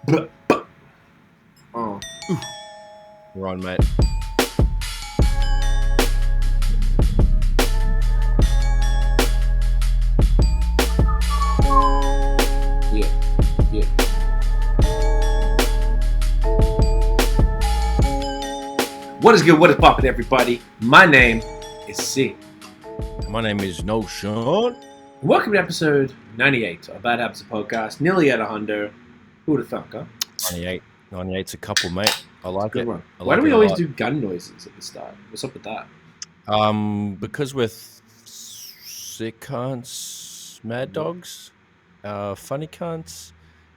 Oh. We're on, mate. Yeah. What is good? What is poppin', everybody? My name is C. My name is No Sean. Welcome to episode 98 of Bad Habits Podcast. Nearly at 100. Who would have thunk, huh? 98. 98's a couple, mate. I like Good it. one. I Why like do we it a always lot. do gun noises at the start? What's up with that? Because we're sick cunts, mad dogs, funny cunts,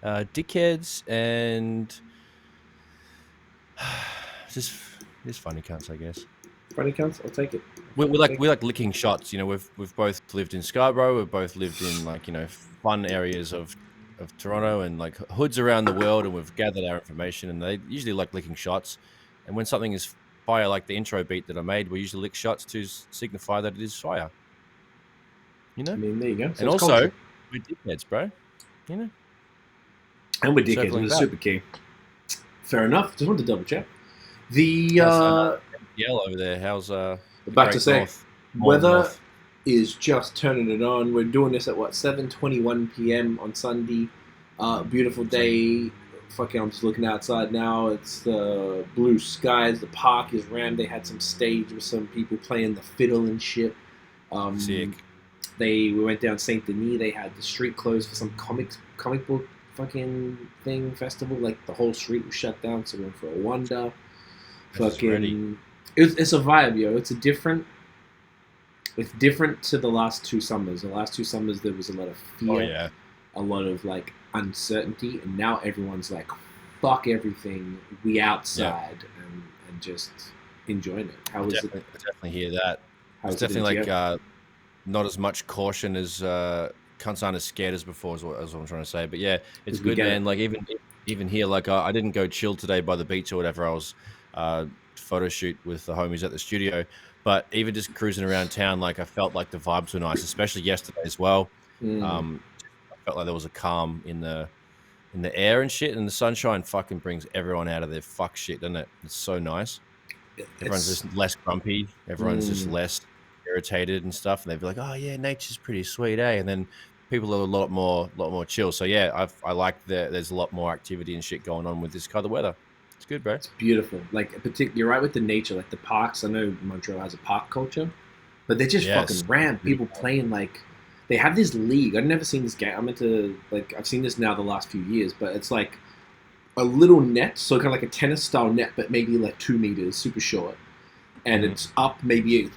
dickheads, and just funny cunts, I guess. Funny cunts? I'll take it. We like licking shots. You know, we've both lived in Scarborough. We've both lived in fun areas of Toronto and like hoods around the world, and we've gathered our information. And they usually like licking shots. And when something is fire, like the intro beat that I made, we usually lick shots to signify that it is fire. You know. I mean, there you go. So and also, culture. We're dickheads, bro. You know. And we're dickheads. We're super key. Fair enough. Just wanted to double check. The yell over there. How's about to say weather is just turning it on. We're doing this at 7:21 p.m. on Sunday. Beautiful day. Fucking, I'm just looking outside now. It's the blue skies. The park is rammed. They had some stage with some people playing the fiddle and shit. Sick. We went down Saint Denis. They had the street closed for some comic book fucking thing festival. Like the whole street was shut down. So we went for a wander. Fucking, it's a vibe, yo. It's different to the last two summers. The last two summers there was a lot of fear, a lot of like uncertainty, and now everyone's like, "Fuck everything, we outside and just enjoying it." How was it? I definitely hear that. It's definitely like not as much caution as cunts aren't as scared as before, is what I'm trying to say. But yeah, it's good, man. Like even here, like I didn't go chill today by the beach or whatever. I was photo shoot with the homies at the studio, but even just cruising around town, like I felt like the vibes were nice, especially yesterday as well. I felt like there was a calm in the air and shit, and the sunshine fucking brings everyone out of their fuck shit, doesn't it? It's so nice. Everyone's just less grumpy. Everyone's just less irritated and stuff, and they'd be like, "Oh yeah, nature's pretty sweet, eh?" And then people are a lot more chill. So yeah, I like that. There's a lot more activity and shit going on with this kind of weather. It's good, bro. It's beautiful. Like, you're right with the nature, like the parks. I know Montreal has a park culture, but they're just fucking rammed. People playing like they have this league. I've never seen this game. I've seen this now the last few years, but it's like a little net, so kind of like a tennis style net, but maybe like 2 meters, super short, and it's up maybe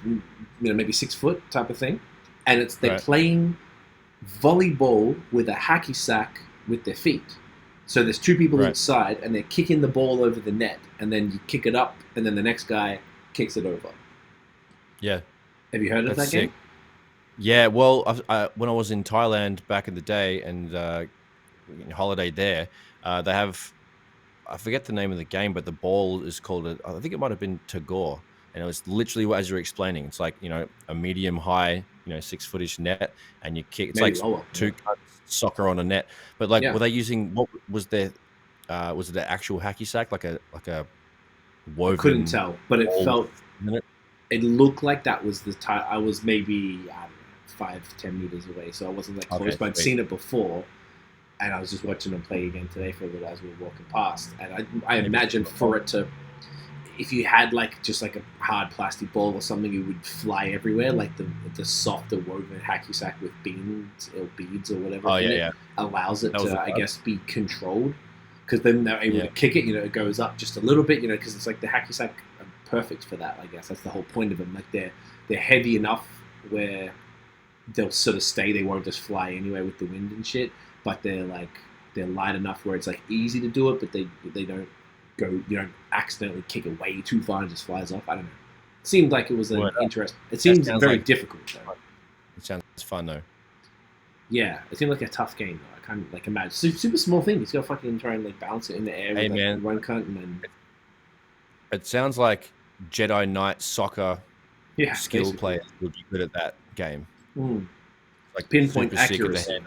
6 foot type of thing, and they're playing volleyball with a hacky sack with their feet. So there's two people inside, and they're kicking the ball over the net, and then you kick it up, and then the next guy kicks it over. Yeah. Have you heard of that game? Yeah, well, when I was in Thailand back in the day and holiday there, they have, I forget the name of the game, but the ball is called, I think it might have been Tagore, and it was literally as you're explaining. It's like, a medium high, 6 footish net, and you kick. It's maybe like lower, two soccer on a net. But like, were they using, what was their, was it an actual hacky sack, like a woven? I couldn't tell, but it looked like that was the time. I was maybe 5-10 meters away, so I wasn't that close, but I'd seen it before, and I was just watching them play again today for a little as we were walking past, and I imagine for it to, if you had like just like a hard plastic ball or something, it would fly everywhere. Like the softer woven hacky sack with beads or whatever allows it to, I guess, be controlled, because then they're able to kick it. It goes up just a little bit. Because it's like the hacky sack are perfect for that. I guess that's the whole point of them. Like they're heavy enough where they'll sort of stay. They won't just fly anyway with the wind and shit. But they're light enough where it's like easy to do it, but they don't go, accidentally kick it way too far and just flies off. I don't know. It seemed like it was an interest. It seems very difficult though. It sounds fun though. Yeah, it seemed like a tough game though. I can't like imagine. Super small thing. He's got to fucking try and like bounce it in the air with like one cunt and then. It sounds like Jedi Knight soccer skill players would be good at that game. Like pinpoint accuracy.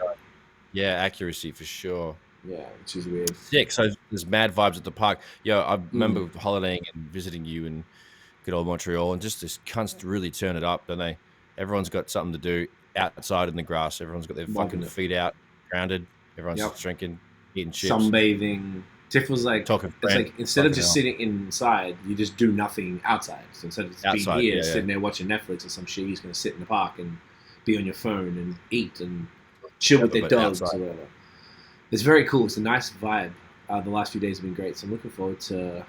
Yeah, accuracy for sure. Yeah, which is weird. Sick. So there's mad vibes at the park. Yeah, I remember holidaying and visiting you in good old Montreal, and just this cunts really turn it up, don't they? Everyone's got something to do outside in the grass. Everyone's got their fucking feet out, grounded. Everyone's drinking, eating chips, sunbathing. Tiff was like, talking. It's like instead of just sitting inside, you just do nothing outside. So instead of just being here, sitting there watching Netflix or some shit, he's gonna sit in the park and be on your phone and eat and chill with their dogs or whatever. It's very cool. It's a nice vibe. The last few days have been great, so I'm looking forward to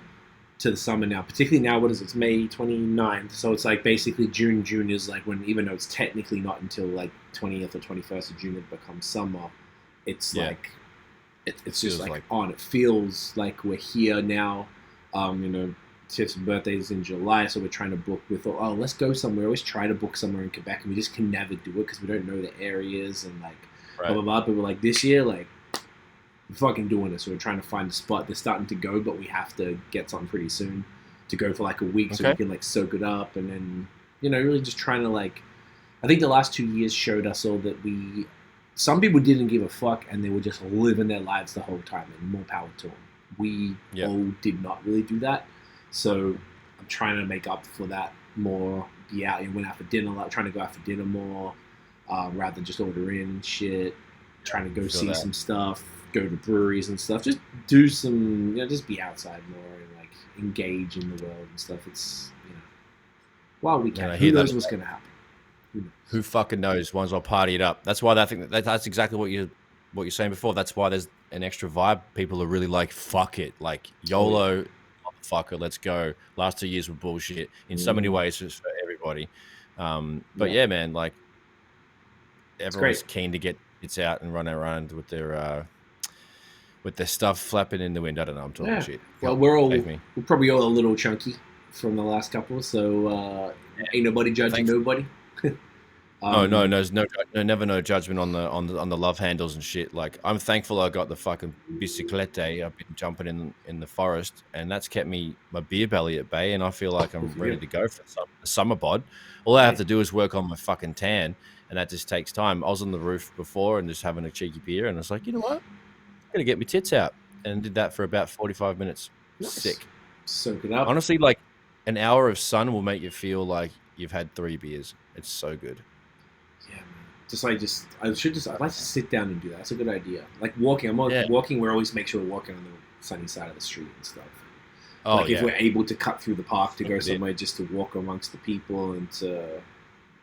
the summer now. Particularly now, what is it? It's May 29th, so it's like basically June. June is like when, even though it's technically not until like 20th or 21st of June it becomes summer. It's like it's just like on. It feels like we're here now. Tiff's birthday is in July, so we're trying to book. We thought, let's go somewhere. We always try to book somewhere in Quebec, and we just can never do it because we don't know the areas and like blah blah blah. But we're like, this year, like, we're fucking doing it. So we're trying to find a spot. They're starting to go, but we have to get something pretty soon to go for like a week, so we can like soak it up, and then really just trying to like. I think the last 2 years showed us all that some people didn't give a fuck and they were just living their lives the whole time, and more power to them. We all did not really do that. So I'm trying to make up for that more, be out and went out for dinner, like trying to go out for dinner more, rather than just order in shit, trying to go see some stuff, go to breweries and stuff, just do some, just be outside more and like engage in the world and stuff. It's, while we can, who knows what's going to happen? Who fucking knows? One's all party it up. That's why I think that's exactly what you're saying before. That's why there's an extra vibe. People are really like, fuck it, like YOLO. Fucker, let's go. Last 2 years were bullshit in so many ways for everybody. But yeah, man, like everyone's keen to get it out and run around with their stuff flapping in the wind. I don't know. I'm talking shit. Well, we're probably all a little chunky from the last couple, so ain't nobody judging nobody. Never no judgment on the love handles and shit. Like, I'm thankful I got the fucking biciclette. I've been jumping in the forest, and that's kept my beer belly at bay, and I feel like I'm ready to go for the summer bod. All I have to do is work on my fucking tan, and that just takes time. I was on the roof before and just having a cheeky beer, and I was like, you know what? I'm gonna get my tits out, and did that for about 45 minutes. Nice. Sick. Soak it up. Honestly, like an hour of sun will make you feel like you've had 3 beers. It's so good. Yeah, man. I'd like to sit down and do that. That's a good idea. Like walking. Walking. We always make sure we're walking on the sunny side of the street and stuff. If we're able to cut through the park to go somewhere just to walk amongst the people and to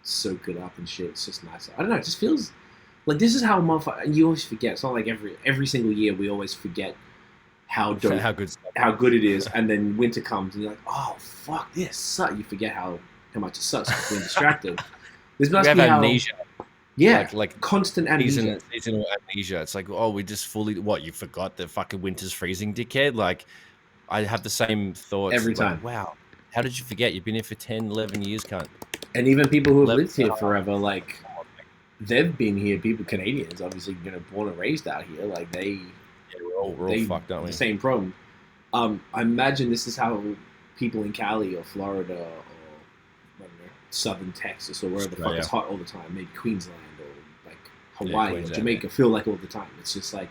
soak it up and shit. It's just nice. I don't know. It just feels like this is how you always forget. It's not like every single year we always forget how good it is, and then winter comes and you're like, oh fuck, this sucks. You forget how much it sucks because being distracted. This must be amnesia. Yeah, like constant amnesia. Seasonal amnesia. It's like, we just fully. What, you forgot the fucking winter's freezing, dickhead? Like, I have the same thoughts every time. Wow, how did you forget? You've been here for 10, 11 years, cunt. And even people who have lived here forever, like, they've been here. People, Canadians, obviously, born and raised out here. Like, we're all fucked, aren't we? The same problem. I imagine this is how people in Cali or Florida or southern Texas or wherever the fuck it's hot all the time, maybe Queensland or like Hawaii or Jamaica feel like all the time. It's just like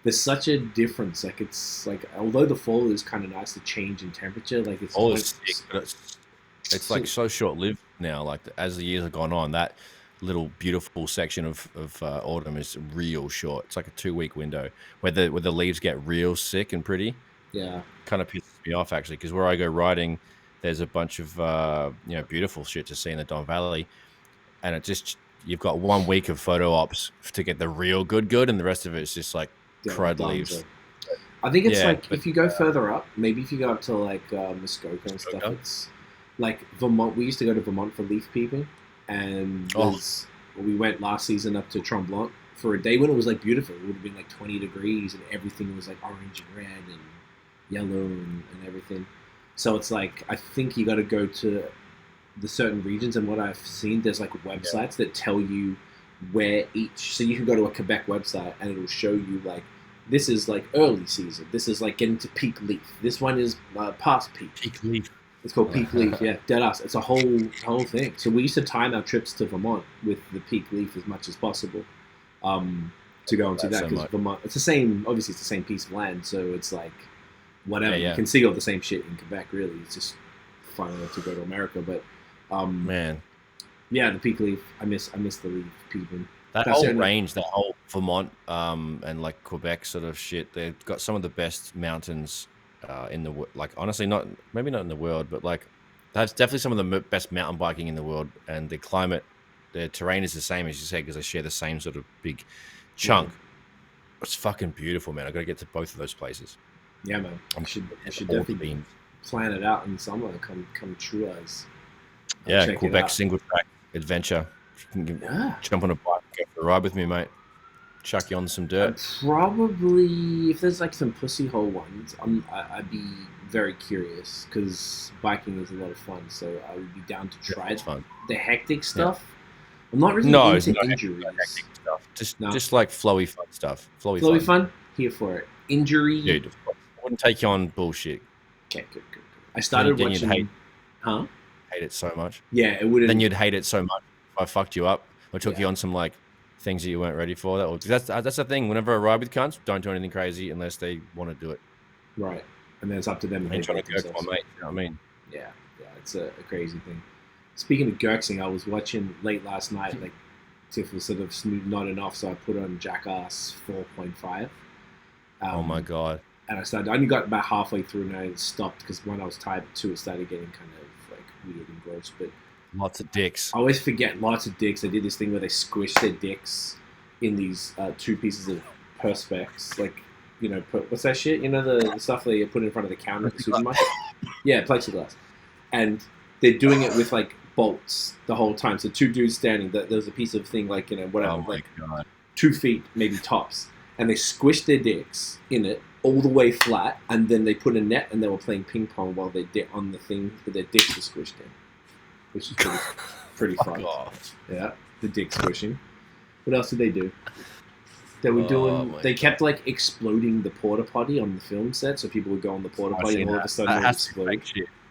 there's such a difference. Like, it's like, although the fall is kind of nice, the change in temperature, like it's all sick, but it's like so short lived now. Like, as the years have gone on, that little beautiful section of autumn is real short. It's like a 2-week window where the leaves get real sick and pretty. Yeah, kind of pisses me off actually, because where I go riding, there's a bunch of beautiful shit to see in the Don Valley, and you've got 1 week of photo ops to get the real good, and the rest of it's just like crud leaves. I think it's if you go further up, maybe if you go up to like Muskoka and stuff, it's like Vermont. We used to go to Vermont for leaf peeping, and we went last season up to Tremblant for a day when it was like beautiful. It would have been like 20 degrees and everything was like orange and red and yellow and everything. So it's like, I think you got to go to the certain regions, and what I've seen, there's like websites that tell you where so you can go to a Quebec website and it'll show you like, this is like early season, this is like getting to peak leaf, this one is past peak. Peak leaf. It's called peak leaf, yeah, dead ass. It's a whole thing. So we used to time our trips to Vermont with the peak leaf as much as possible. to go and see that because Vermont. It's the same. Obviously, it's the same piece of land, so it's like whatever. You can see all the same shit in Quebec. Really, it's just fun to go to America. But man, yeah, the peak leaf. I miss the leaf people. That whole range, that whole Vermont and like Quebec sort of shit. They've got some of the best mountains in the like. Honestly, maybe not in the world, but like that's definitely some of the best mountain biking in the world. And the climate, the terrain is the same as you said because they share the same sort of big chunk. Yeah. It's fucking beautiful, man. I got to get to both of those places. Yeah, man. I should definitely plan it out in summer. Come true as. Yeah, Quebec single track adventure. Jump on a bike and go for a ride with me, mate. Chuck you on some dirt. Probably, if there's like some pussy hole ones, I'd be very curious because biking is a lot of fun. So I would be down to try it. Fun. The hectic stuff. Yeah. I'm not really into injuries. Stuff. Just like flowy fun stuff. Flowy fun. Here for it. Injury. Dude, I wouldn't take you on bullshit. Okay, good. I started watching. Hate it so much. Yeah, it would. Then you'd hate it so much if I fucked you up or took you on some like things that you weren't ready for. That's the thing. Whenever I ride with cunts, don't do anything crazy unless they want to do it. Right, and then it's up to them. Trying to go for my mate. You know what I mean? Yeah, it's a crazy thing. Speaking of Gurksing, I was watching late last night. Like, Tiff was sort of not enough, so I put on Jackass 4.5. Oh my god! And I only got about halfway through and I stopped because one, I was tired, but two, it started getting kind of like weird and gross. But lots of dicks. I always forget lots of dicks. I did this thing where they squish their dicks in these two pieces of Perspex, like, you know, what's that shit? You know, the stuff that you put in front of the counter at the supermarket? Yeah, plexiglass. And they're doing it with like bolts the whole time. So two dudes standing, there's a piece of thing like, you know, whatever, like god. 2 feet maybe tops, and they squish their dicks in it all the way flat, and then they put a net and they were playing ping pong while they on the thing that their dicks were squished in, which is pretty fun. Yeah, the dick squishing. What else did they do? They were doing. They kept like exploding the porta potty on the film set, so people would go on the porta potty and all of a sudden it would explode.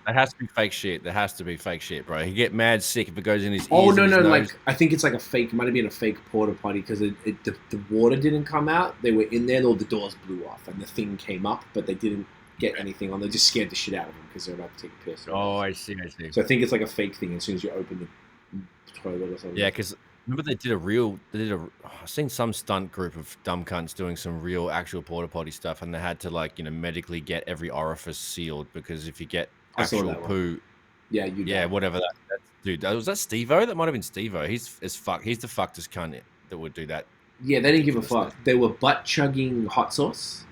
That has to be fake shit. There has to be fake shit, bro. He get mad sick if it goes in his ears. Oh no, like I think it's like a fake. It might have been a fake porta potty because the water didn't come out. They were in there, all the doors blew off, and the thing came up, but they didn't get anything on. They just scared the shit out of them because they're about to take a piss. Oh, I see. So I think it's like a fake thing as soon as you open the toilet or something. Yeah, because remember I've seen some stunt group of dumb cunts doing some real actual porta potty stuff, and they had to like, you know, medically get every orifice sealed because if you get actual poo, whatever that's dude. Was that Steve-O? That might have been Steve-O. He's as fuck. He's the fuckedest cunt that would do that. Yeah, they didn't give a fuck. They were butt chugging hot sauce.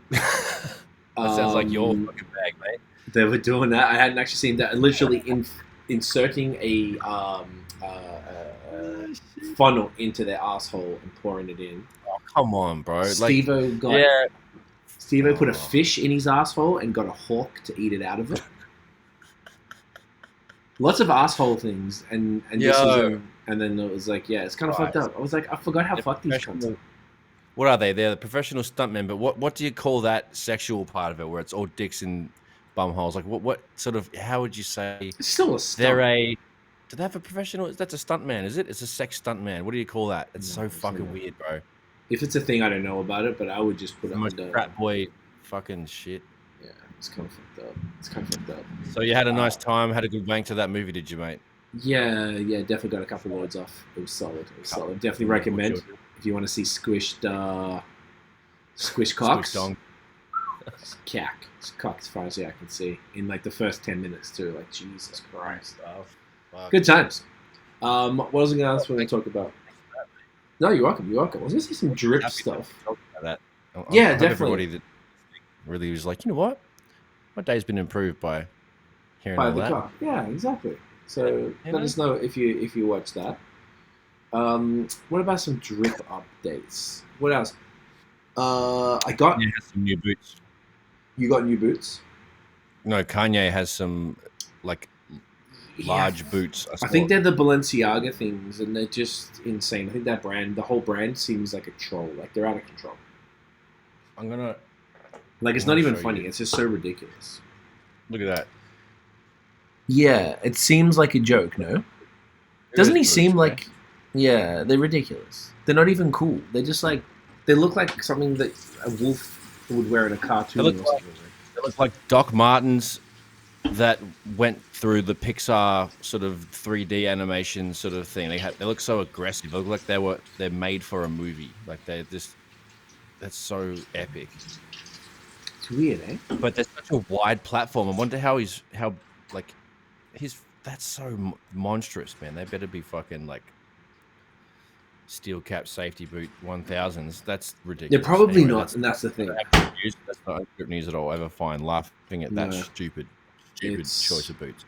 That sounds like your fucking bag, mate. They were doing that. I hadn't actually seen that. Literally inserting a funnel into their asshole and pouring it in. Oh, come on, bro. Steve-O put a fish in his asshole and got a hawk to eat it out of it. Lots of asshole things, and then it was like, yeah, it's kind of fucked up. I was like, I forgot how fucked these cunts are. What are they? They're the professional stuntmen, but what do you call that sexual part of it, where it's all dicks and bum holes? Like, what sort of? How would you say? It's still a stunt. Do they have a professional? That's a stuntman, is it? It's a sex stuntman. What do you call that? It's so fucking weird, bro. If it's a thing, I don't know about it, but I would just put it under frat boy fucking shit. Yeah, it's kind of fucked up. So you had a nice time, had a good wank to that movie, did you, mate? Yeah, definitely got a couple words off. It was solid. Definitely recommend if you want to see squished cocks. Cack. It's cock as far as I can see. In like the first 10 minutes too. Like, Jesus Christ. Good times. What was I going to talk about? No, you're welcome. I was going to say some drip stuff. Yeah, definitely. Everybody that really was like, you know what? My day's been improved by hearing all that. Car. Yeah, exactly. So let us know if you watch that. What about some drip updates? What else? I got some new boots. You got new boots? No, Kanye has some like large boots. I think they're the Balenciaga things, and they're just insane. I think that brand, the whole brand, seems like a troll. Like they're out of control. It's not even funny. It's just so ridiculous. Look at that. Yeah, it seems like a joke, no? Doesn't he seem like... Yeah, they're ridiculous. they're not even cool. They're just like, they look like something that a wolf would wear in a cartoon. They look like Doc Martens that went through the Pixar sort of 3D animation sort of thing. They look so aggressive. They look like they're made for a movie. Like that's so epic. It's weird, eh? But there's such a wide platform. I wonder that's so monstrous, man. They better be fucking like steel cap safety boot 1000s. That's ridiculous. They're probably not, and that's the thing. That's not a news that I'll ever find. Laughing at that stupid choice of boots.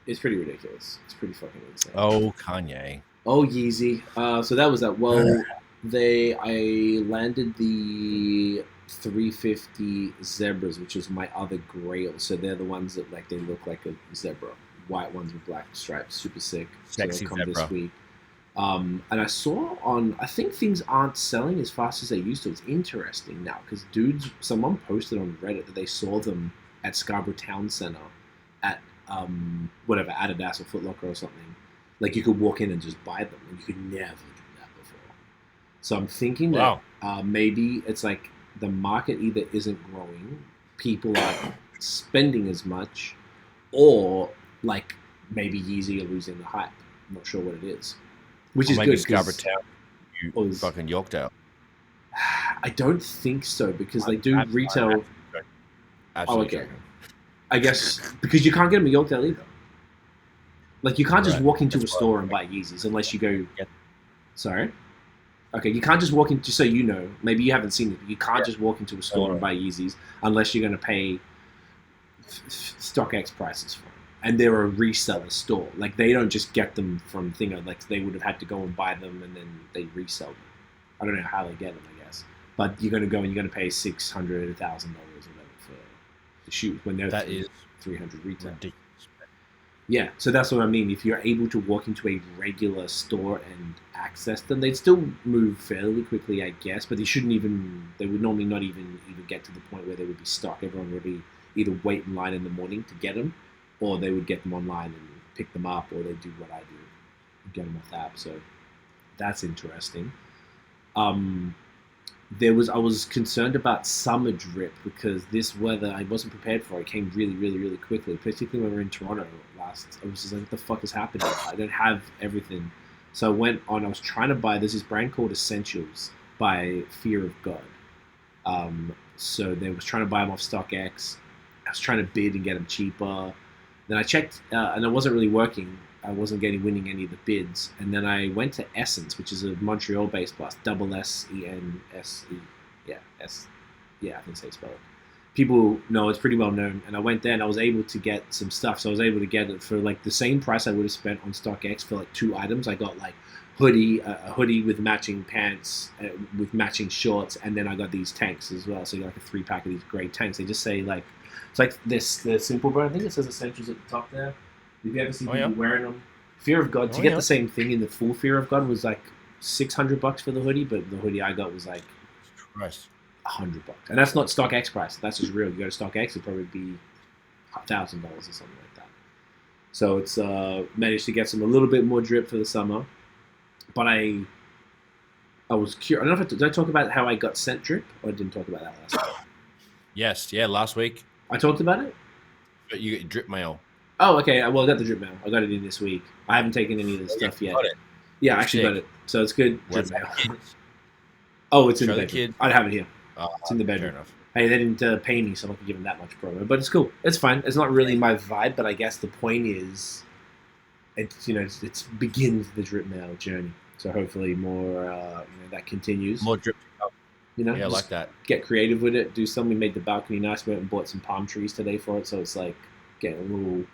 It's pretty ridiculous. It's pretty fucking insane. Oh, Kanye. Oh, Yeezy. So that was that. Well, I landed the 350 zebras, which is my other grail. So they're the ones that they look like a zebra. White ones with black stripes, super sick. Sexy so zebra. This week. And I saw I think things aren't selling as fast as they used to. It's interesting now because someone posted on Reddit that they saw them at Scarborough Town Center at whatever, Adidas or Foot Locker or something. Like you could walk in and just buy them, and you could never do that before. So I'm thinking that maybe it's like the market either isn't growing, people aren't spending as much, or like maybe Yeezy are losing the hype. I'm not sure what it is. Which is maybe good. Scarborough Town, you fucking Yorkdale. I don't think so because they do retail. Absolutely. Okay. I guess because you can't get them in Yorkdale either. Like you can't just walk into a store and buy Yeezys unless you go. Sorry. Okay, you can't just walk into. So you know, maybe you haven't seen it. But you can't just walk into a store and buy Yeezys unless you're going to pay StockX prices for them. And they're a reseller store. Like they don't just get them from Thingo. Like they would have had to go and buy them and then they resell them. I don't know how they get them, I guess. But you're going to go and you're going to pay $600, $1,000 or whatever for the shoes when they're $300 retail. Ridiculous. Yeah, so that's what I mean. If you're able to walk into a regular store and access them, they'd still move fairly quickly, I guess. But they would normally not even get to the point where they would be stock. Everyone would be either wait in line in the morning to get them, or they would get them online and pick them up, or they'd do what I do, get them off the app. So that's interesting. I was concerned about summer drip because this weather I wasn't prepared for. It came really, really, really quickly, particularly when we were in Toronto last. I was just like, what the fuck is happening? I don't have everything. So I went on, I was trying to buy, there's this brand called Essentials by Fear of God. So they was trying to buy them off StockX. I was trying to bid and get them cheaper. Then I checked, and it wasn't really working. I wasn't winning any of the bids. And then I went to Essence, which is a Montreal-based plus, SSENSE. Yeah, S. Yeah, I think so spell it. People know it's pretty well known. And I went there and I was able to get some stuff. So I was able to get it for like the same price I would have spent on StockX for like 2 items. I got like a hoodie with matching pants, with matching shorts, and then I got these tanks as well. So you got like a 3-pack of these great tanks. They just say like, it's like this, the simple brand. I think it says Essentials at the top there. Have you ever seen people wearing them? Fear of God. To get the same thing in the full Fear of God was like $600 for the hoodie, but the hoodie I got was like $100. And that's not StockX price. That's just real. You go to StockX, it'd probably be $1,000 or something like that. So it's managed to get some a little bit more drip for the summer. But I was curious. I don't know if did I talk about how I got sent drip, or I didn't talk about that last week? Yes, yeah, last week. I talked about it? But you get drip mail. Oh, okay. Well, I got the drip mail. I got it in this week. I haven't taken any of the stuff yet. Got it. Yeah, I actually got it. So it's good. Drip mail. Oh, it's in the bedroom. I have it here. It's in the bedroom. Fair enough. Hey, they didn't pay me, so I'm not going to give them that much promo. But it's cool. It's fine. It's not really my vibe, but I guess the point is, it begins the drip mail journey. So hopefully more, that continues. More drip. Yeah, I like that. Get creative with it. Do something. Made the balcony nice. Went and bought some palm trees today for it. So it's like getting a little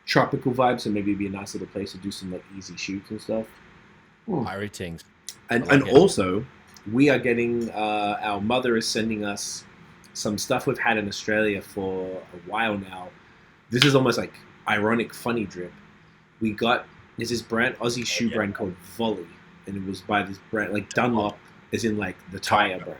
tropical vibe. So maybe it'd be a nice little place to do some like easy shoots and stuff. Irie things. And also, we are getting. Our mother is sending us some stuff we've had in Australia for a while now. This is almost like ironic, funny drip. We got this brand, Aussie shoe brand called Volley, and it was by this brand like Dunlop. As in, like, the tire brand.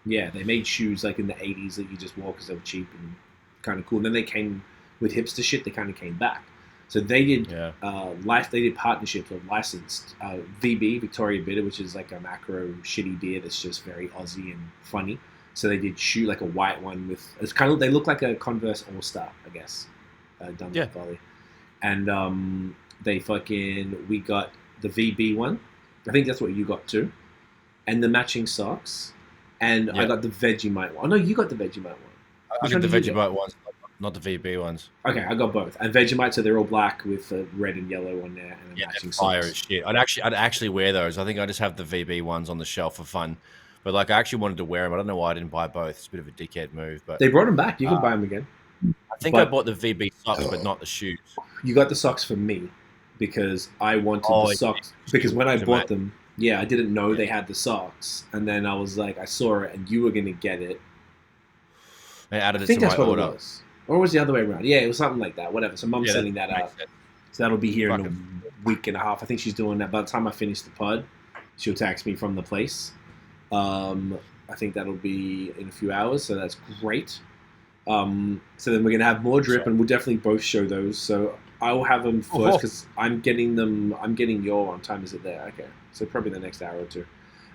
Yeah, they made shoes, like, in the 80s that you just wore because they were cheap and kind of cool. And then they came with hipster shit. They kind of came back. So they did they did partnerships or licensed VB, Victoria Bitter, which is like a macro shitty beer that's just very Aussie and funny. So they did shoot like a white one with it's kind of they look like a Converse All Star, I guess, done with volley. And we got the VB one. I think that's what you got too, and the matching socks. And I got the Vegemite one. Oh no, you got the Vegemite one. I got the Vegemite ones. Not the VB ones. Okay, I got both. And Vegemite, so they're all black with a red and yellow on there, and matching fire socks. As shit. I'd actually wear those. I think I just have the VB ones on the shelf for fun. But like, I actually wanted to wear them. I don't know why I didn't buy both. It's a bit of a dickhead move. But they brought them back. You can buy them again. I think I bought the VB socks, but not the shoes. You got the socks for me because I wanted the socks. Because when I bought them, I didn't know they had the socks, and then I was like, I saw it, and you were gonna get it. I added it to my order. It was. Or was the other way around? Yeah, it was something like that. Whatever. So Mum's sending that out. So that'll be here in a week and a half. I think she's doing that. By the time I finish the pod, she'll text me from the place. I think that'll be in a few hours. So that's great. So then we're going to have more drip, and we'll definitely both show those. So I will have them first because I'm getting them. I'm getting your on time. Is it there? Okay. So probably the next hour or two.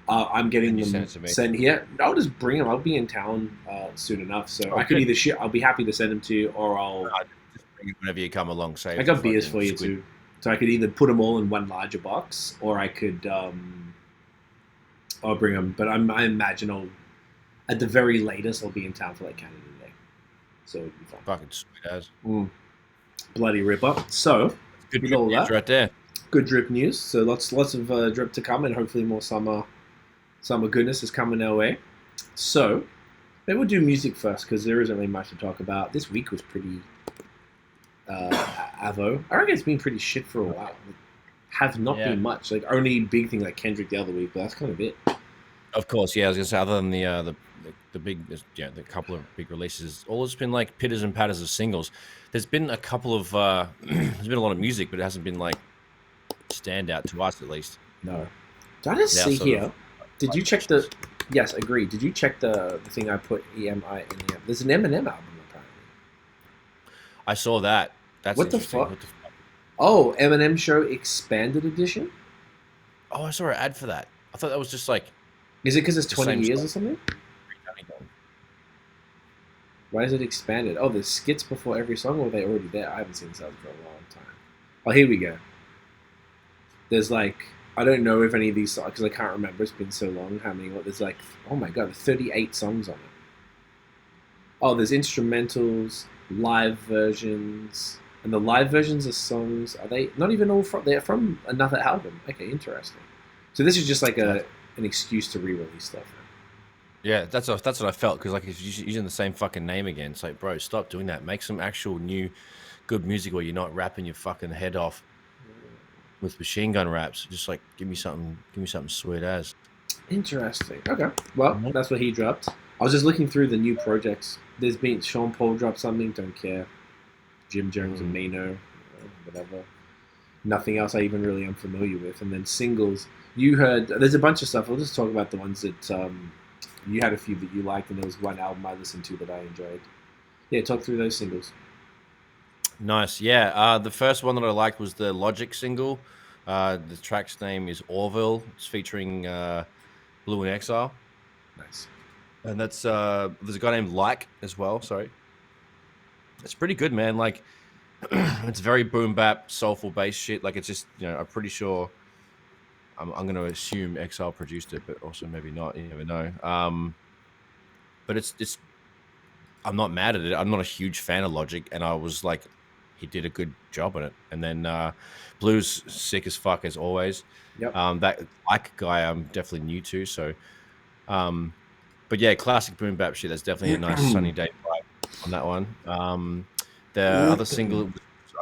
I'm getting them sent here. I'll just bring them. I'll be in town soon enough, so I could either I'll be happy to send them to you, or I'll just bring it whenever you come along. Say I got beers for you too, so I could either put them all in one larger box, or I could I'll bring them. But I imagine at the very latest I'll be in town for like Canada Day, so it'll be fun. Fucking sweet as bloody ripper. So good with all that right there. Good drip news. So lots of drip to come, and hopefully more summer goodness is coming our way. So maybe we'll do music first because there isn't really much to talk about. This week was pretty avo. I reckon it's been pretty shit for a while. Have not been much. Like only big thing like Kendrick the other week, but that's kind of it. Of course, I was gonna say other than the big the couple of big releases, all it's been like pitters and patters of singles. There's been a couple of there's been a lot of music, but it hasn't been like standout to us at least. No. Did I just see here? Did you check the? Yes, agreed. Did you check the thing I put EMI in here? There's an Eminem album apparently. I saw that. That's what the fuck? Oh, Eminem Show Expanded Edition. Oh, I saw an ad for that. I thought that was just like. Is it because it's 20 years or something? Why is it expanded? Oh, there's skits before every song, or are they already there? I haven't seen this album for a long time. Oh, here we go. There's like. I don't know if any of these songs, because I can't remember, it's been so long, there's like, oh my god, 38 songs on it. Oh, there's instrumentals, live versions, and the live versions of songs, are they not even all they're from another album? Okay, interesting. So this is just like an excuse to re-release stuff. Yeah, that's what I felt, because like if you're using the same fucking name again, it's like, bro, stop doing that. Make some actual new good music where you're not rapping your fucking head off with machine gun raps. Just like give me something sweet as. Interesting. Okay. Well, that's what he dropped. I was just looking through the new projects. There's been Sean Paul dropped something, don't care. Jim Jones and Mano, whatever. Nothing else I even really am familiar with. And then singles. You heard there's a bunch of stuff. We'll just talk about the ones that you had a few that you liked, and there was one album I listened to that I enjoyed. Yeah, talk through those singles. Nice, yeah. The first one that I liked was the Logic single. The track's name is Orville. It's featuring Blue and Exile. Nice. And that's there's a guy named Like as well. Sorry, it's pretty good, man. Like it's very boom bap, soulful bass shit. Like it's just I'm pretty sure. I'm going to assume Exile produced it, but also maybe not. You never know. But it's. I'm not mad at it. I'm not a huge fan of Logic, and I was like, he did a good job on it. And then Blue's sick as fuck as always. Yep. That Like guy I'm definitely new to. So, but yeah, classic boom bap shit. That's definitely a nice sunny day vibe on that one. The other single was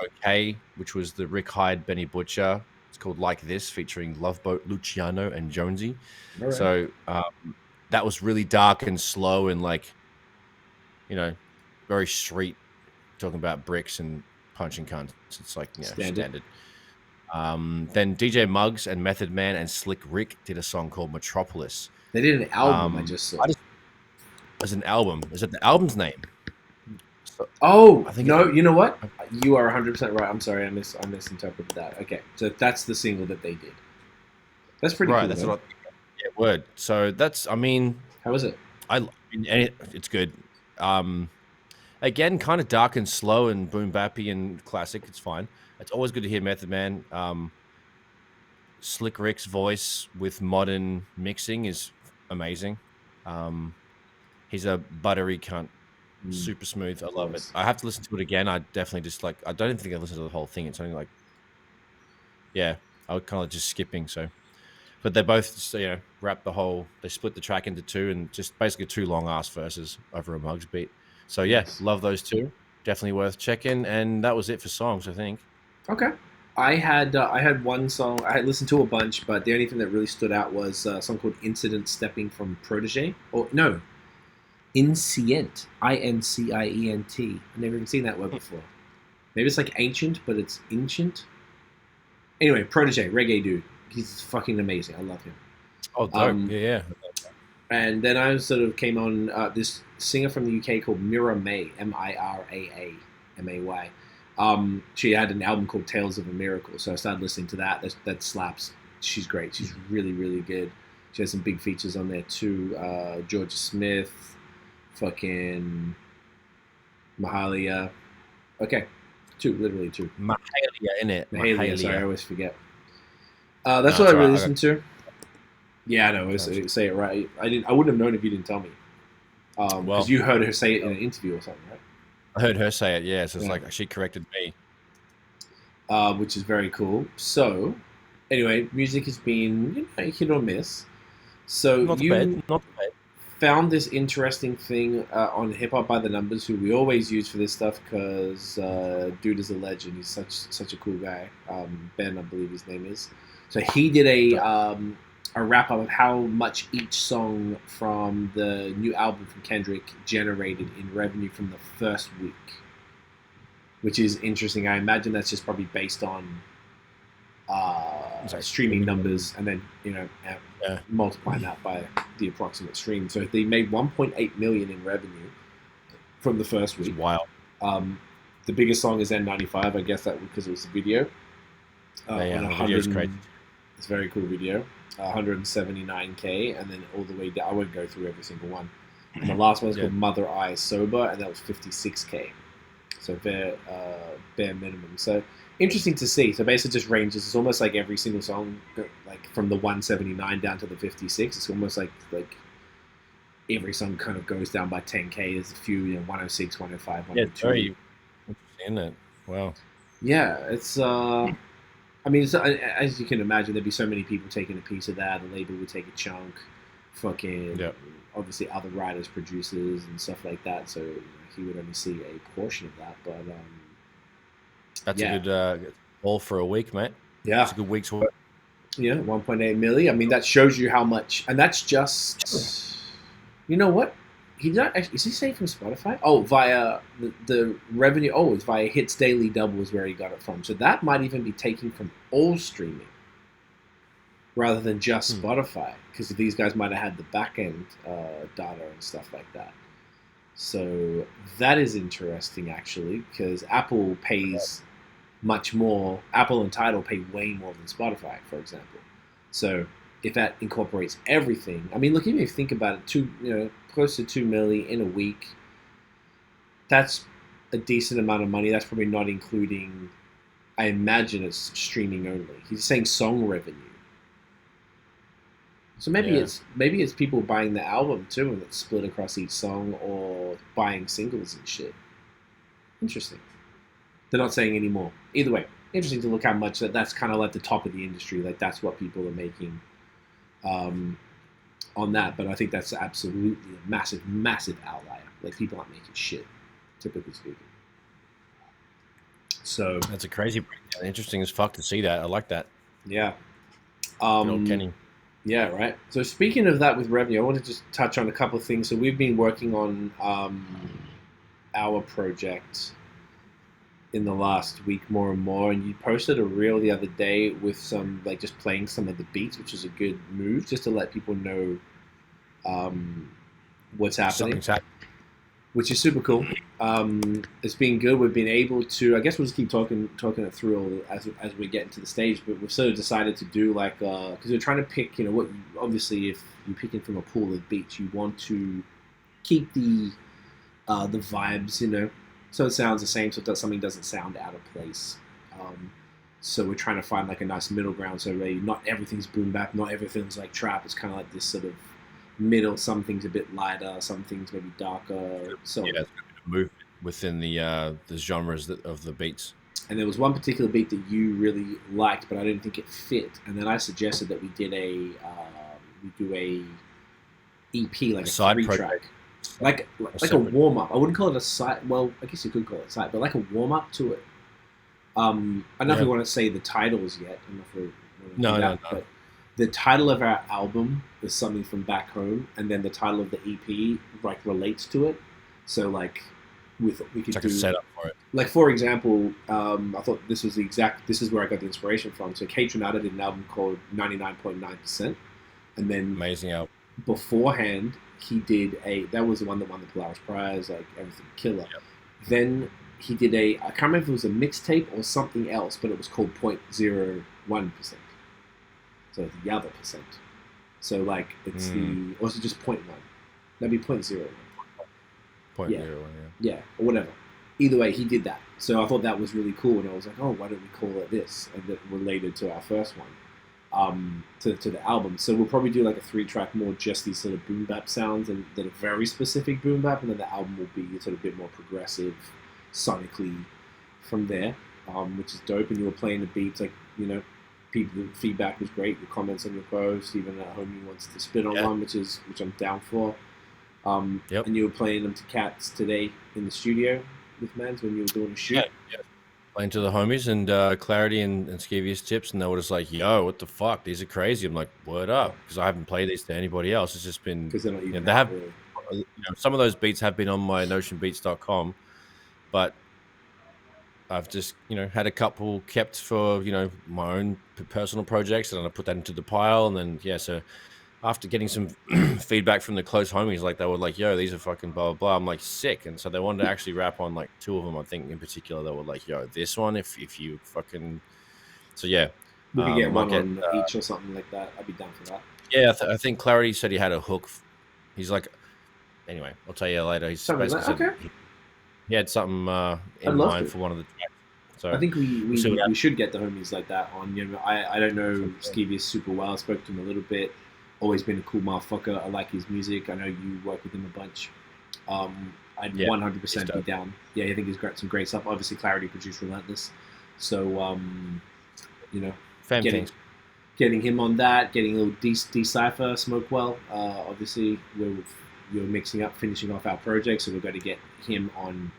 Okay, which was the Rick Hyde Benny Butcher. It's called Like This, featuring Loveboat Luciano and Jonesy. Right. So that was really dark and slow and like, very street, talking about bricks and punching cunts. It's like standard. Then DJ Muggs and Method Man and Slick Rick did a song called Metropolis. They did an album. I just saw. As an album. Is it the album's name? Oh, no, you know what? You are 100% right. I'm sorry, I misinterpreted that. Okay, so that's the single that they did. That's pretty cool. That's what word. So that's, I mean... How is it? It's good. Again, kind of dark and slow and boom bappy and classic. It's fine. It's always good to hear Method Man. Slick Rick's voice with modern mixing is amazing. He's a buttery cunt. Super smooth. I love it. I have to listen to it again. I definitely just like... I don't even think I listened to the whole thing. It's only like... Yeah, I was kind of just skipping, so... But they both, rap the whole... They split the track into two and just basically two long-ass verses over a Muggs beat. So, yeah, love those two. Definitely worth checking. And that was it for songs, I think. Okay. I had one song. I had listened to a bunch, but the only thing that really stood out was a song called Incident Stepping from Protege. Or, no, Incient. Incient. I've never even seen that word before. Maybe it's like ancient, but it's ancient. Anyway, Protege, reggae dude. He's fucking amazing. I love him. Oh, dope. Yeah. And then I sort of came on this singer from the UK called Mira May, Miraa May. She had an album called Tales of a Miracle, so I started listening to that. That slaps. She's great. She's really, really good. She has some big features on there too. Georgia Smith, fucking Mahalia. Okay, literally two. Mahalia, innit? Mahalia, sorry, I always forget. That's what I really listened to. Yeah, I know. I say it right. I wouldn't have known if you didn't tell me. Because you heard her say it in an interview or something, right? I heard her say it. Yeah, so it's like she corrected me, which is very cool. So, anyway, music has been hit or miss. So not bad. Found this interesting thing on Hip Hop by the Numbers, who we always use for this stuff because dude is a legend. He's such a cool guy. Ben, I believe his name is. So he did a wrap up of how much each song from the new album from Kendrick generated in revenue from the first week, which is interesting. I imagine that's just probably based on streaming numbers, and then multiplying that by the approximate stream. So they made 1.8 million in revenue from the first week. Wow. The biggest song is N95. I guess that because it was a video. The video's crazy. It's a very cool video. 179K, and then all the way down. I won't go through every single one. And the last one was called Mother Eye Sober, and that was 56K. So bare minimum. So interesting to see. So basically just ranges. It's almost like every single song, like from the 179 down to the 56. It's almost like every song kind of goes down by 10K. There's a few, 106, 105, 102. Yeah, it's very interesting, isn't it? Wow. Yeah, it's... I mean, as you can imagine, there'd be so many people taking a piece of that. The label would take a chunk. Obviously other writers, producers, and stuff like that. So he would only see a portion of that. But that's a good haul for a week, mate. Yeah, that's a good week's work. Yeah, 1.8 million. I mean, that shows you how much, and that's just. You know what? He not actually. Is he saying from Spotify? Oh, via the revenue. Oh, it's via Hits Daily Doubles where he got it from. So that might even be taken from all streaming rather than just Spotify, because these guys might have had the back end data and stuff like that. So that is interesting, actually, because Apple pays much more. Apple and Tidal pay way more than Spotify, for example. So if that incorporates everything, I mean, look, even if you think about it, close to 2 million in a week, that's a decent amount of money. That's probably not including, I imagine it's streaming only. He's saying song revenue. So maybe it's people buying the album too, and it's split across each song, or buying singles and shit. Interesting. They're not saying any more. Either way, interesting to look how much that's kind of like the top of the industry. Like that's what people are making on that. But I think that's absolutely a massive, massive outlier. Like people aren't making shit, typically speaking. So that's a crazy breakdown. Interesting as fuck to see that. I like that. Yeah. Kenny. Yeah, right. So speaking of that with revenue, I want to just touch on a couple of things. So we've been working on our project in the last week more and more, and you posted a reel the other day with some, like, just playing some of the beats, which is a good move, just to let people know what's happening. which is super cool. It's been good. We've been able to, I guess we'll just keep talking it through as we get into the stage, but we've sort of decided to do like, because we're trying to pick, what, obviously if you're picking from a pool of beats, you want to keep the vibes, so it sounds the same, so that something doesn't sound out of place. So we're trying to find like a nice middle ground, so really not everything's boom bap, not everything's like trap. It's kind of like this sort of middle. Some things a bit lighter, some things maybe darker. So yeah, move within the genres of the beats. And there was one particular beat that you really liked, but I didn't think it fit. And then I suggested that we did a EP, like a side 3-track, like a warm up. I wouldn't call it a side. Well, I guess you could call it side, but like a warm up to it. I don't know if we want to say the titles yet. I don't know if we no. But the title of our album is something from back home, and then the title of the EP like relates to it. So like, we could do a setup for it. Like for example, I thought this is where I got the inspiration from. So Kate Renata did an album called 99.9%, and then amazing album. Beforehand, he did that was the one that won the Polaris Prize, like everything killer. Yep. Then he did I can't remember if it was a mixtape or something else, but it was called 0.01%. So it's the other percent. So like it's or is it just 0.1? That'd be 0.01. 0.01, yeah, or whatever. Either way, he did that. So I thought that was really cool, and I was like, oh, why don't we call it this? And that related to our first one, to the album. So we'll probably do like a 3-track, more just these sort of boom bap sounds, and that are very specific boom bap, and then the album will be sort of a bit more progressive, sonically, from there, which is dope. And you were playing the beats, like people, the feedback was great. The comments on your post, even a homie wants to spit on one, which I'm down for. And you were playing them to cats today in the studio with Mans when you were doing a shoot. Yeah. Playing to the homies and Clarity and Skeevious Tips, and they were just like, "Yo, what the fuck? These are crazy." I'm like, "Word up," because I haven't played these to anybody else. It's just been because they're not even they have really. Some of those beats have been on my notionbeats.com, but I've just had a couple kept for my own personal projects, and I put that into the pile, and then so. After getting some feedback from the close homies, like they were like, "Yo, these are fucking blah blah blah." I'm like, sick, and so they wanted to actually rap on like 2 of them. I think in particular, they were like, "Yo, this one, if you fucking," so yeah, we could get one on each or something like that. I'd be down for that. Yeah, I think Clarity said he had a hook. He's like, anyway, I'll tell you later. He's basically said he had something in mind for one of the tracks. So I think we should get the homies like that on. I don't know Skeevious super well. I spoke to him a little bit. Always been a cool motherfucker. I like his music. I know you work with him a bunch. I'd 100% be down. Yeah, I think he's got some great stuff. Obviously, Clarity produced Relentless. So, getting him on that, getting a little Decipher, Smokewell. Obviously, you're finishing off our project, so we've got to get him on.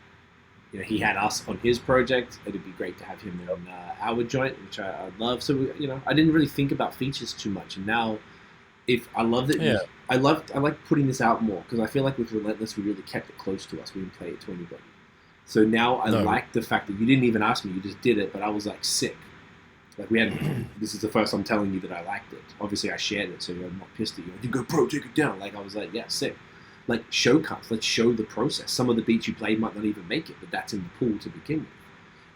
He had us on his project. It'd be great to have him on our joint, which I love. So, I didn't really think about features too much, and now. I love that. I like putting this out more because I feel like with Relentless we really kept it close to us. We didn't play it to anybody. So now I like the fact that you didn't even ask me. You just did it, but I was like sick. Like we had. This is the first I'm telling you that I liked it. Obviously I shared it, so I'm not pissed at you. You go, bro, take it down. Like I was like, yeah, sick. Like show cuts. Let's show the process. Some of the beats you played might not even make it, but that's in the pool to begin with,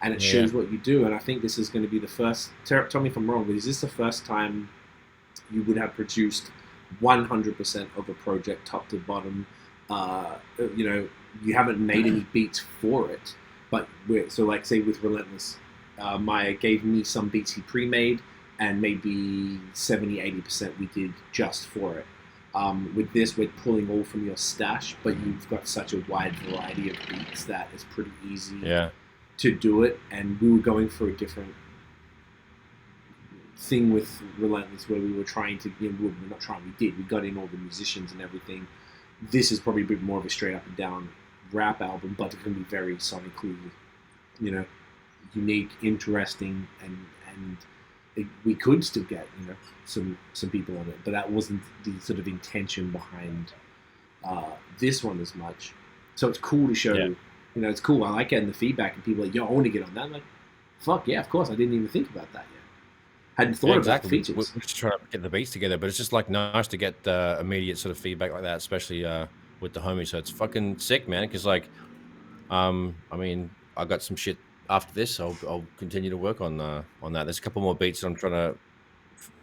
and it shows what you do. And I think this is going to be the first. Tell me if I'm wrong, but is this the first time? You would have produced 100% of a project top to bottom. You haven't made any beats for it, but like say with Relentless, Maya gave me some beats he pre-made, and maybe 70-80% we did just for it. With this, we're pulling all from your stash, but you've got such a wide variety of beats that it's pretty easy to do it. And we were going for a different thing with Relentless where we were trying to, we got in all the musicians and everything. This is probably a bit more of a straight up and down rap album, but it can be very sonically, unique, interesting, and we could still get, some people on it, but that wasn't the sort of intention behind this one as much. So it's cool to show, it's cool. I like getting the feedback and people are like, yo, I want to get on that. I'm like, fuck yeah, of course. I didn't even think about that yet. Hadn't thought about the features. We're just trying to get the beats together, but it's just like nice to get immediate sort of feedback like that, especially with the homies. So it's fucking sick, man. Because like, I mean, I got some shit after this. I'll continue to work on that. There's a couple more beats that I'm trying to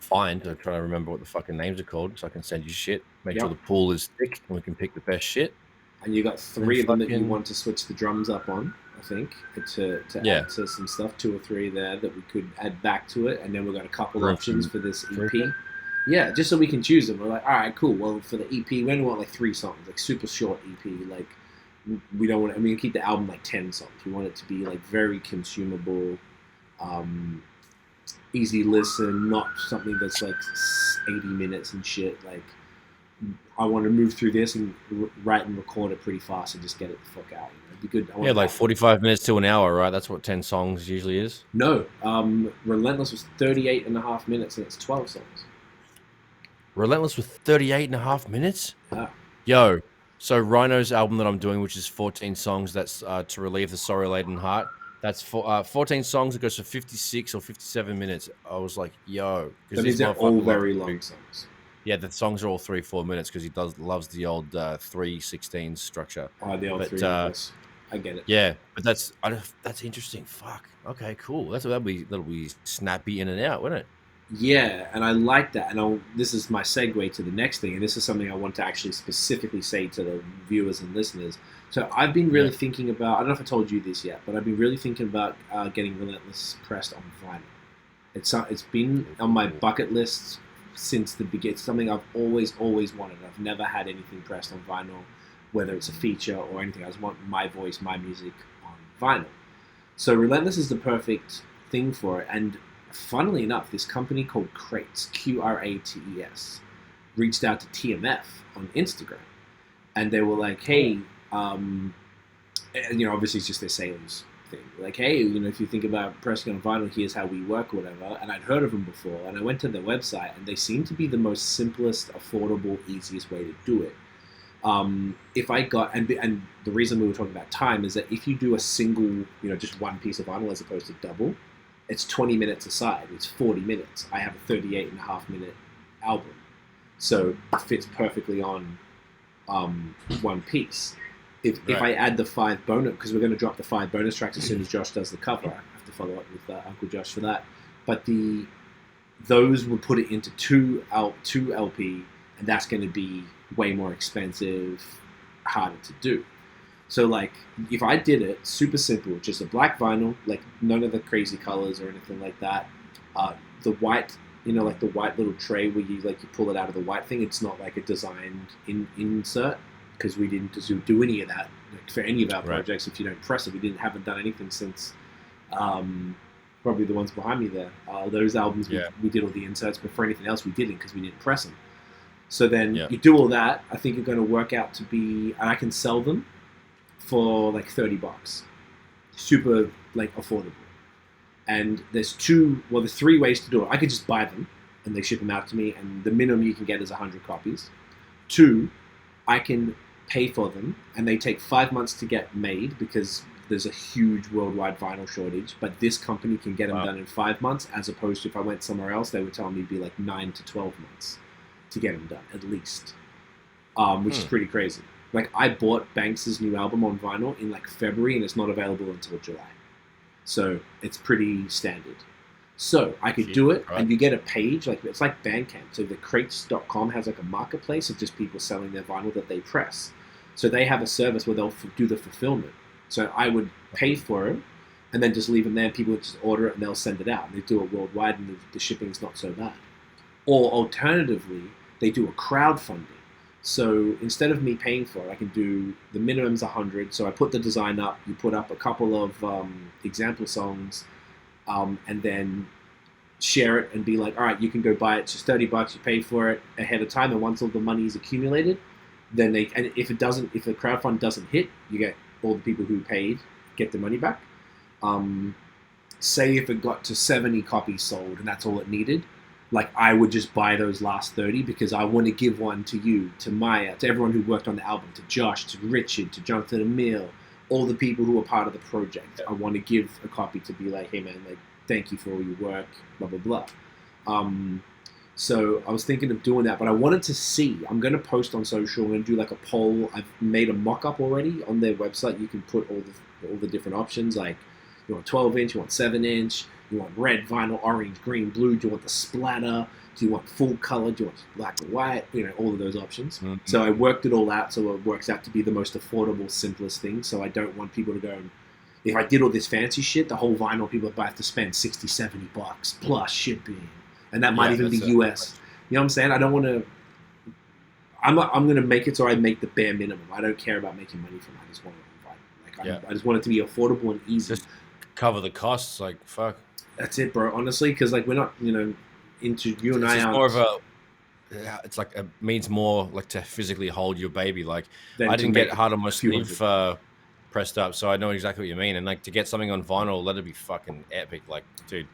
find. I'm trying to remember what the fucking names are called, so I can send you shit. Make sure the pool is thick and we can pick the best shit. And you got 3 of them that you want to switch the drums up on, I think, to add to some stuff. 2 or 3 there that we could add back to it, and then we've got a couple options for this EP. Yeah, just so we can choose them. We're like, all right, cool. Well, for the EP, we only want like 3 songs, like super short EP. Like, we don't want. I mean, keep the album like 10 songs. We want it to be like very consumable, easy listen, not something that's like 80 minutes and shit. Like, I want to move through this and write and record it pretty fast and just get it the fuck out. It'd be good. Yeah, like 45 minutes to an hour, right? That's what 10 songs usually is. No, Relentless was 38.5 minutes and it's 12 songs. Relentless was 38.5 minutes? Yeah. Yo, so Rhino's album that I'm doing, which is 14 songs, that's to relieve the sorrow-laden heart. That's 14 songs. It goes for 56 or 57 minutes. I was like, yo. That means they're all very long songs. Yeah, the songs are all 3-4 minutes because he loves the old 3/16 structure. Oh, the old 3 minutes. I get it. Yeah, but that's interesting. Fuck. Okay, cool. That'll be snappy in and out, wouldn't it? Yeah, and I like that. And this is my segue to the next thing, and this is something I want to actually specifically say to the viewers and listeners. So I've been really thinking about, I don't know if I told you this yet, but I've been really thinking about getting Relentless pressed on vinyl. It's been on my bucket list since the beginning. It's something I've always wanted. I've never had anything pressed on vinyl, whether it's a feature or anything. I just want my voice, my music on vinyl. So Relentless is the perfect thing for it. And funnily enough, this company called Crates, Qrates, reached out to TMF on Instagram, and they were like, "Hey, and, obviously it's just their sales thing. Like, hey, if you think about pressing on vinyl, here's how we work, or whatever." And I'd heard of them before, and I went to their website, and they seem to be the most simplest, affordable, easiest way to do it. If I got, and the reason we were talking about time is that if you do a single, just one piece of vinyl as opposed to double, it's 20 minutes aside. It's 40 minutes. I have a 38.5 minute album. So it fits perfectly on one piece. If I add the 5 bonus, because we're going to drop the 5 bonus tracks as soon as Josh does the cover. I have to follow up with Uncle Josh for that. But those will put it into 2 LP, and that's going to be way more expensive, harder to do. So, like, if I did it super simple, just a black vinyl, like none of the crazy colors or anything like that, the white, like the white little tray where you pull it out of the white thing, it's not like a designed insert, because we didn't do any of that for any of our projects. If you don't press it, haven't done anything since probably the ones behind me there. Those albums, we did all the inserts, but for anything else we didn't, because we didn't press them. So then you do all that, I think you're going to work out to be, and I can sell them for like $30, super like affordable. And there's 3 ways to do it. I could just buy them and they ship them out to me, and the minimum you can get is 100 copies. 2, I can pay for them, and they take 5 months to get made because there's a huge worldwide vinyl shortage. But this company can get them done in 5 months, as opposed to if I went somewhere else, they would tell me it'd be like 9 to 12 months to get them done at least, which is pretty crazy. Like, I bought Banks' new album on vinyl in like February, and it's not available until July. So it's pretty standard. So I could do it, and you get a page, like it's like Bandcamp. So the crates.com has like a marketplace of just people selling their vinyl that they press. So they have a service where they'll do the fulfillment. So I would pay for it, and then just leave them there, and people would just order it, and they'll send it out. And they do it worldwide, and the shipping's not so bad. Or alternatively, they do a crowdfunding. So instead of me paying for it, I can do, the minimum's 100. So I put the design up, you put up a couple of example songs, and then share it and be like, all right, you can go buy it. It's just $30. You pay for it ahead of time, and once all the money is accumulated, then and if the crowdfund doesn't hit, you get all the people who paid get the money back. Say if it got to 70 copies sold and that's all it needed, like, I would just buy those last 30 because I want to give one to you, to Maya, to everyone who worked on the album, to Josh, to Richard, to Jonathan Emile, all the people who were part of the project. I want to give a copy to be like, hey man, like, thank you for all your work, blah, blah, blah. So I was thinking of doing that, but I wanted to see. I'm going to post on social. I'm going to do like a poll. I've made a mock-up already on their website. You can put all the different options. Like, you want 12-inch, you want 7-inch, you want red, vinyl, orange, green, blue. Do you want the splatter? Do you want full color? Do you want black and white? All of those options. Mm-hmm. So I worked it all out, so it works out to be the most affordable, simplest thing. So I don't want people to go, if I did all this fancy shit, the whole vinyl, people would have to spend $60, $70 plus shipping. And that might even be US. You know what I'm saying? I don't want to. I'm going to make it so I make the bare minimum. I don't care about making money from it. I just want it. I just want it to be affordable and easy. Just cover the costs. Like, fuck. That's it, bro. Honestly, because like we're not, into you and I. More of a. It's like it means more like to physically hold your baby. Like I didn't get hard on my sleeve pressed up, so I know exactly what you mean. And like to get something on vinyl, let it be fucking epic. Like, dude.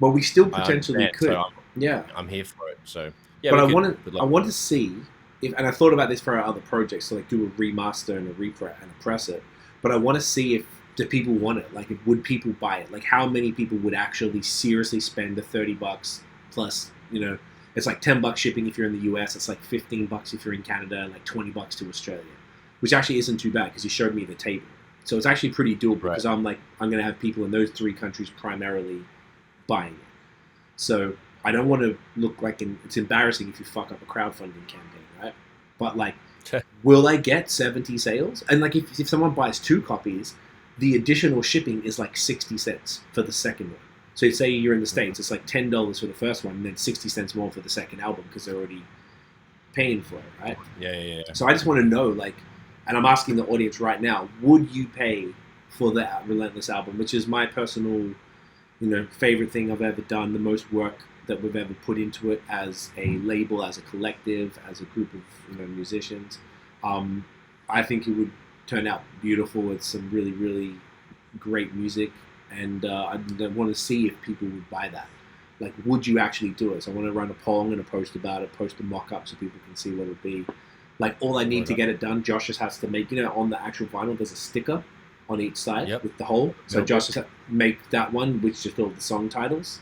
Well, we still potentially could. So yeah, I'm here for it. So yeah, but I want to see if, and I thought about this for our other projects, so like do a remaster and a repress and a press it. But I want to see if do people want it. Like, would people buy it? Like, how many people would actually seriously spend the $30 plus? It's like $10 shipping if you're in the US. It's like $15 if you're in Canada, and like $20 to Australia, which actually isn't too bad because you showed me the table. So it's actually pretty doable because I'm going to have people in those 3 countries primarily buying it. So I don't want to look like it's embarrassing if you fuck up a crowdfunding campaign, right? But like, will I get 70 sales? And like, if someone buys 2 copies, the additional shipping is like 60 cents for the second one. So say you're in the States, it's like $10 for the first one, and then 60 cents more for the second album because they're already paying for it, right? Yeah. So I just want to know, like, and I'm asking the audience right now, would you pay for the Relentless album, which is my personal, favorite thing I've ever done, the most work that we've ever put into it as a label, as a collective, as a group of musicians. I think it would turn out beautiful with some really, really great music, and I want to see if people would buy that. Like, would you actually do it? So I want to run a poll. I'm going to post about it, post a mock-up so people can see what it would be. Like, all I need to get it done, Josh just has to make, on the actual vinyl, there's a sticker on each side with the hole. So Josh just make that one, which just all the song titles.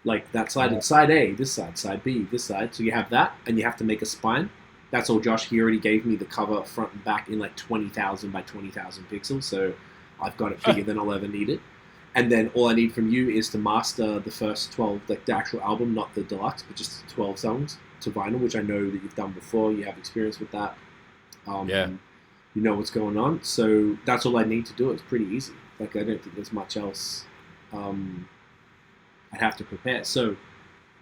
Like that side and side A, this side B, this side. So you have that, and you have to make a spine. That's all Josh. He already gave me the cover front and back in like 20,000 by 20,000 pixels. So I've got it bigger than I'll ever need it. And then all I need from you is to master the first 12, like the actual album, not the deluxe, but just 12 songs to vinyl, which I know that you've done before. You have experience with that. You know what's going on. So that's all I need to do. It's pretty easy. Like, I don't think there's much else I'd have to prepare. So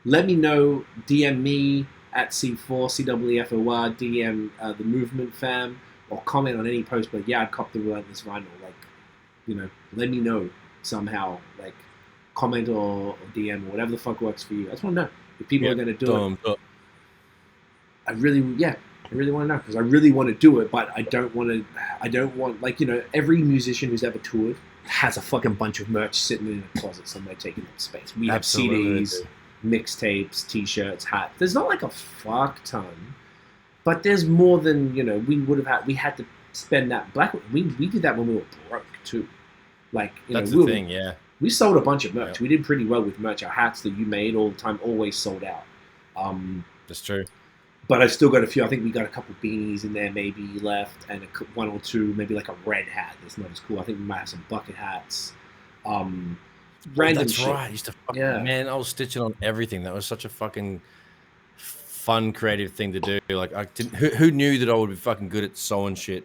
let me know. DM me at C4, CWFOR, DM the Movement Fam, or comment on any post. But yeah, I'd cop the Relentless vinyl. Like, let me know somehow. Like, comment or DM or whatever the fuck works for you. I just want to know if people are going to do it. I really want to know, because I really want to do it, but I don't want, like, every musician who's ever toured has a fucking bunch of merch sitting in a closet somewhere taking up space. We have CDs, mixtapes, t-shirts, hats. There's not like a fuck ton, but there's more than, we would have had. We had to spend that. We did that when we were broke too. Like, that's the thing, yeah. We sold a bunch of merch. Yeah. We did pretty well with merch. Our hats that you made all the time always sold out. That's true. But I've still got a few. I think we got a couple beanies in there maybe left, and one or two, maybe like a red hat that's not as cool. I think we might have some bucket hats. Random that's shit. right. I used to man, I was stitching on everything. That was such a fucking fun, creative thing to do. Like, who knew that I would be fucking good at sewing shit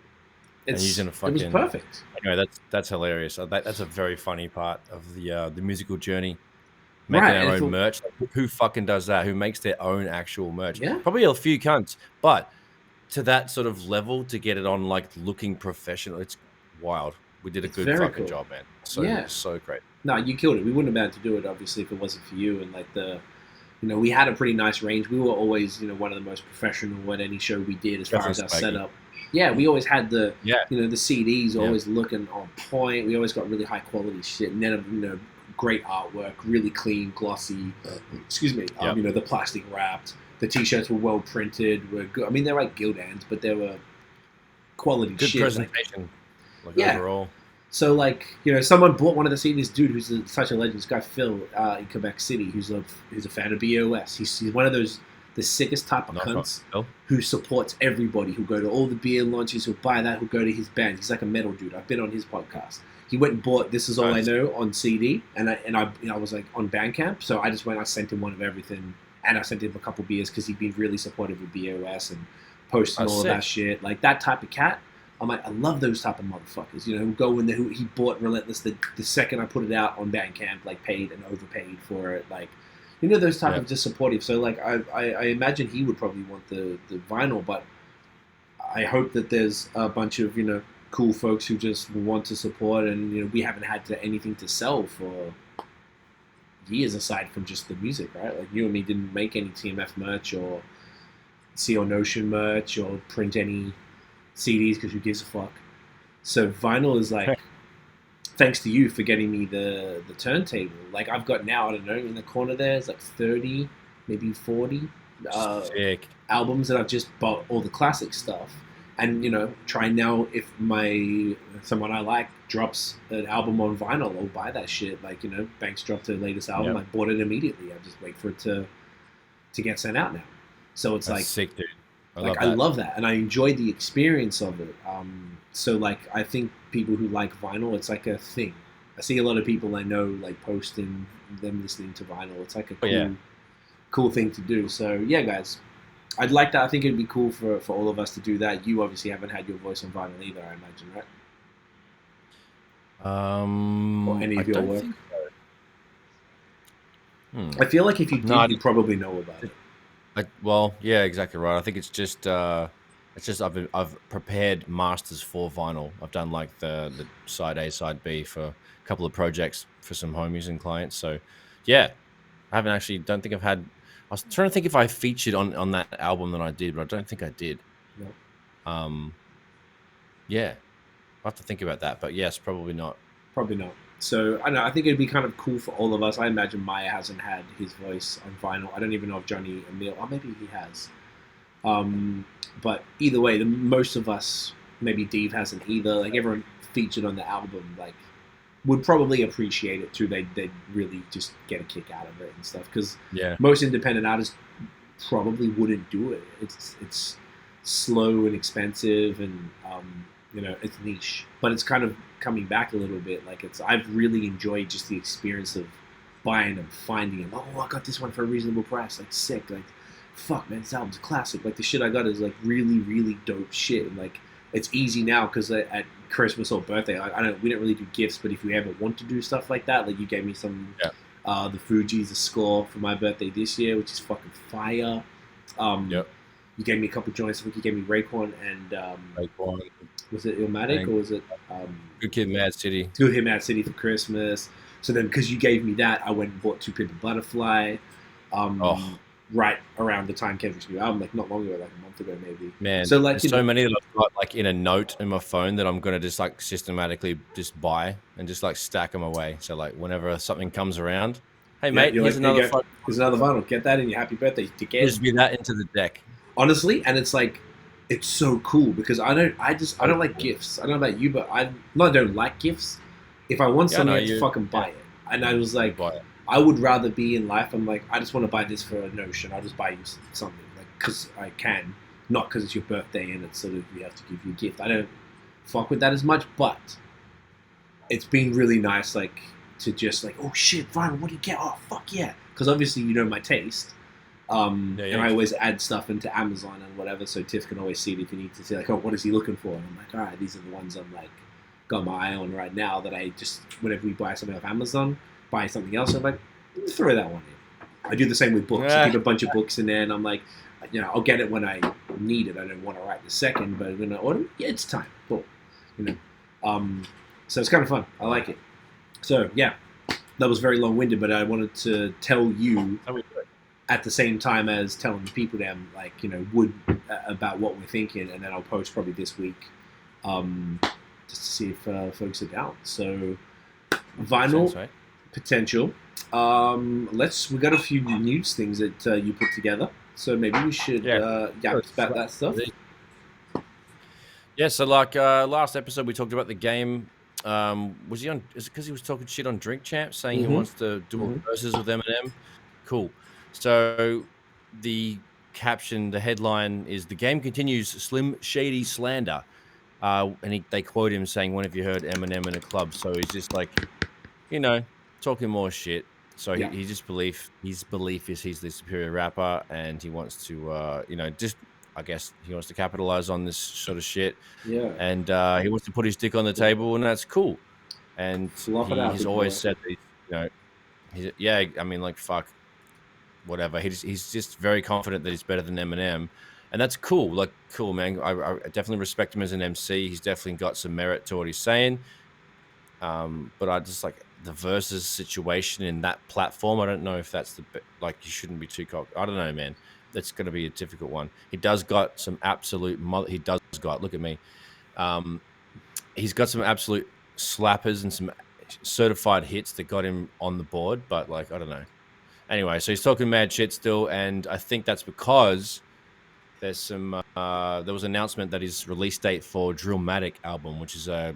and using a fucking... It was perfect. Anyway, that's hilarious. That's a very funny part of the musical journey. Making our own merch. Who fucking does that? Who makes their own actual merch? Yeah. Probably a few cunts. But to that sort of level, to get it on, like, looking professional, it's wild. We did a good fucking job, man. So great. No, you killed it. We wouldn't have been able to do it, obviously, if it wasn't for you. And, like, we had a pretty nice range. We were always, one of the most professional at any show we did as far as our setup. Yeah, we always had the CDs always looking on point. We always got really high quality shit. And then, great artwork, really clean, glossy. The plastic wrapped. The t-shirts were well printed. Were good. I mean, they're like Gildans, but they were quality good shit. Good presentation, overall. So, like, you know, someone bought one of the CDs. Dude, who's such a legend. This guy Phil in Quebec City, who's a fan of BOS. He's one of those the sickest type of cunts who supports everybody. Who go to all the beer launches. Who'll buy that. Who'll go to his band. He's like a metal dude. I've been on his podcast. He went and bought This Is All I Know on CD, and I was like on Bandcamp. So I just went. I sent him one of everything, and I sent him a couple beers because he'd been really supportive of BOS and posting all of that shit. Like that type of cat. I'm like, I love those type of motherfuckers, you know, who go in there, who he bought Relentless the second I put it out on Bandcamp, like paid and overpaid for it, like, you know, those type of just supportive. So like, I imagine he would probably want the vinyl, but I hope that there's a bunch of, you know, cool folks who just want to support, and, you know, we haven't had anything to sell for years aside from just the music, right? Like you and me didn't make any TMF merch or Sea or Notion merch or print any CDs because who gives a fuck. So vinyl is like, thanks to you for getting me the turntable. Like I've got now, I don't know, in the corner there's like 30, maybe 40 albums that I've just bought, all the classic stuff. And, you know, try now if someone I like drops an album on vinyl, I'll buy that shit. Like, you know, Banks dropped their latest album, I bought it immediately. I just wait for it to get sent out now. So it's that's like sick, dude. I love that, and I enjoy the experience of it. So, like, I think people who like vinyl, it's like a thing. I see a lot of people I know, like, posting them listening to vinyl. It's like a cool thing to do. So, yeah, guys, I'd like that. I think it'd be cool for all of us to do that. You obviously haven't had your voice on vinyl either, I imagine, right? Or any of your work? I feel like if you did, you'd probably know about it. Well, yeah, exactly right. I think it's just I've prepared masters for vinyl. I've done like the side A, side B for a couple of projects for some homies and clients. So, yeah, I haven't actually. Don't think I've had. I was trying to think if I featured on that album that I did, but I don't think I did. No. Yeah, I have to think about that. But yes, probably not. Probably not. So, I don't know, I think it'd be kind of cool for all of us. I imagine Maya hasn't had his voice on vinyl. I don't even know if Johnny Emil, or maybe he has. But either way, most of us, maybe Dave hasn't either. Like, everyone featured on the album, like, would probably appreciate it too. They'd really just get a kick out of it and stuff. Because most independent artists probably wouldn't do it. It's slow and expensive and, you know, it's niche, but it's kind of coming back a little bit. Like I've really enjoyed just the experience of buying them, finding them. Oh, I got this one for a reasonable price. Like sick. Like, fuck, man, this album's a classic. Like the shit I got is like really, really dope shit. And like it's easy now because at Christmas or birthday, we don't really do gifts, but if we ever want to do stuff like that, like you gave me some the Fuji's, the score for my birthday this year, which is fucking fire. You gave me a couple joints. I think you gave me Raekwon and Raekwon. Was it Illmatic or was it Good Kid, Mad City? Good Kid, Mad City for Christmas. So then, because you gave me that, I went and bought To Pimp a Butterfly. Right around the time Kendrick's new album, like not long ago, like a month ago maybe. Man, so like there's so many that I've got like in a note in my phone that I'm gonna just like systematically just buy and just like stack them away. So like whenever something comes around, hey mate, here's another vinyl. Get that in your happy birthday. Just be that into the deck. Honestly, and it's like it's so cool because I don't like gifts. I don't know about you, but I don't like gifts. If I want something, I have to fucking buy it. And I was like, I would rather be in life. I'm like, I just want to buy this for a notion. I'll just buy you something, like, because I can, not because it's your birthday and it's sort of we have to give you a gift. I don't fuck with that as much, but it's been really nice, like, to just like, oh shit, vinyl, what do you get? Oh fuck yeah, because obviously you know my taste. And I always add stuff into Amazon and whatever, so Tiff can always see it if you need to see, like, oh, what is he looking for? And I'm like, all right, these are the ones I'm like got my eye on right now that I just, whenever we buy something off Amazon, buy something else, I'm like, throw that one in. I do the same with books. I keep a bunch of books in there, and I'm like, you know, I'll get it when I need it. I don't want to write the second, but when I order, yeah, it's time. Cool. You know, so it's kind of fun. I like it. So yeah, that was very long-winded, but I wanted to tell you at the same time as telling the people them, like, you know, about what we're thinking, and then I'll post probably this week, just to see if folks are down. So vinyl potential. We got a few news things that you put together, so maybe we should yap about that stuff. Yeah, so like last episode we talked about the game Was he on? Is it because he was talking shit on Drink Champ, saying he wants to do a verses with Eminem? Cool. So the caption, the headline is "The game continues. Slim Shady slander," and they quote him saying, "When have you heard Eminem in a club?" So he's just like, talking more shit. So his belief is he's the superior rapper, and he wants to, I guess he wants to capitalize on this sort of shit. Yeah. And he wants to put his dick on the table, and that's cool. And he's always said that, I mean, like, fuck, whatever. He's just very confident that he's better than Eminem, and that's cool. Like, cool, man. I definitely respect him as an MC. He's definitely got some merit to what he's saying. But I just like the Verzuz situation in that platform. I don't know if that's you shouldn't be too cocky. I don't know, man. That's going to be a difficult one. He does got some absolute. Look at me. He's got some absolute slappers and some certified hits that got him on the board. But like, I don't know. Anyway, so he's talking mad shit still, and I think that's because there's some. There was an announcement that his release date for Drillmatic album, which is a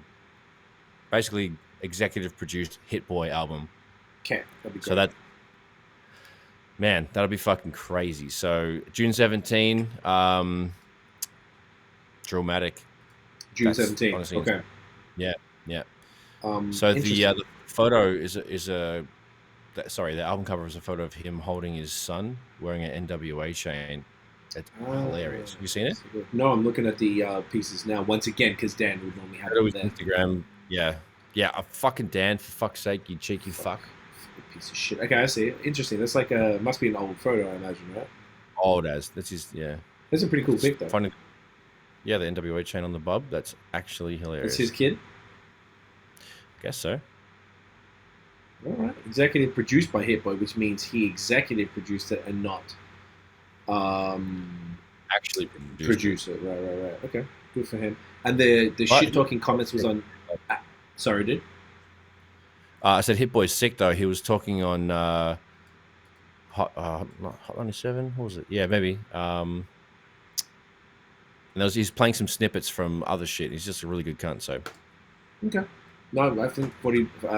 basically executive produced Hit Boy album. Okay, that'd be great. So that'll be fucking crazy. So June 17, Drillmatic. June 17. Okay. Yeah. So the photo the album cover is a photo of him holding his son wearing an NWA chain. It's hilarious. Have you seen it? No, I'm looking at the pieces now. Once again, because Dan would normally have it there. Instagram. Yeah. A fucking Dan, for fuck's sake, you cheeky fuck. Piece of shit. Okay, I see it. Interesting. That's like must be an old photo, I imagine, right? Old as. That's his, yeah. That's a pretty cool pic, though. Funny. Yeah, the NWA chain on the bub. That's actually hilarious. It's his kid? Guess so. All right. Executive produced by Hit Boy, which means he executive produced it and not actually produced it. Right. Okay, good for him. And the shit talking comments was on. Sorry, dude. I said Hit Boy's sick though. He was talking on Hot 97. What was it? Yeah, maybe. And he's playing some snippets from other shit. He's just a really good cunt. So. Okay. No, I think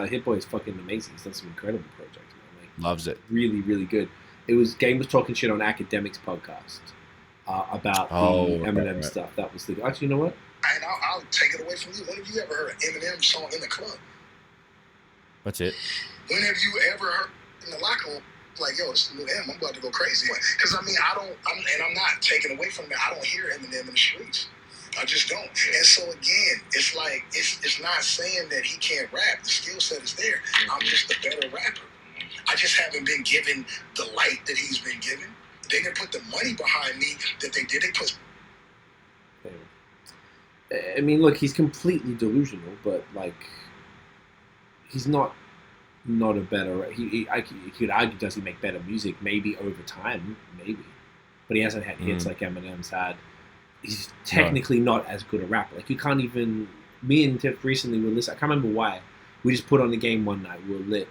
Hit Boy is fucking amazing. He's done some incredible projects. Man. Loves it. Really, really good. Game was talking shit on Academics podcast about the Eminem stuff. That was actually, you know what? And I'll take it away from you. When have you ever heard an Eminem song in the club? That's it. When have you ever heard in the locker room like, yo, it's Eminem, I'm about to go crazy? Because I'm not taking away from that. I don't hear Eminem in the streets. I just don't. And so again, it's like it's not saying that he can't rap. The skill set is there. I'm just a better rapper. I just haven't been given the light that he's been given. They didn't put the money behind me that they did. They put. I mean, look, he's completely delusional, but like, he's not a better. He could argue, does he make better music? Maybe over time, maybe, but he hasn't had hits like Eminem's had. He's technically not as good a rapper. Like, you can't even. Me and Tiff recently were listening. I can't remember why. We just put on the game one night. We were lit,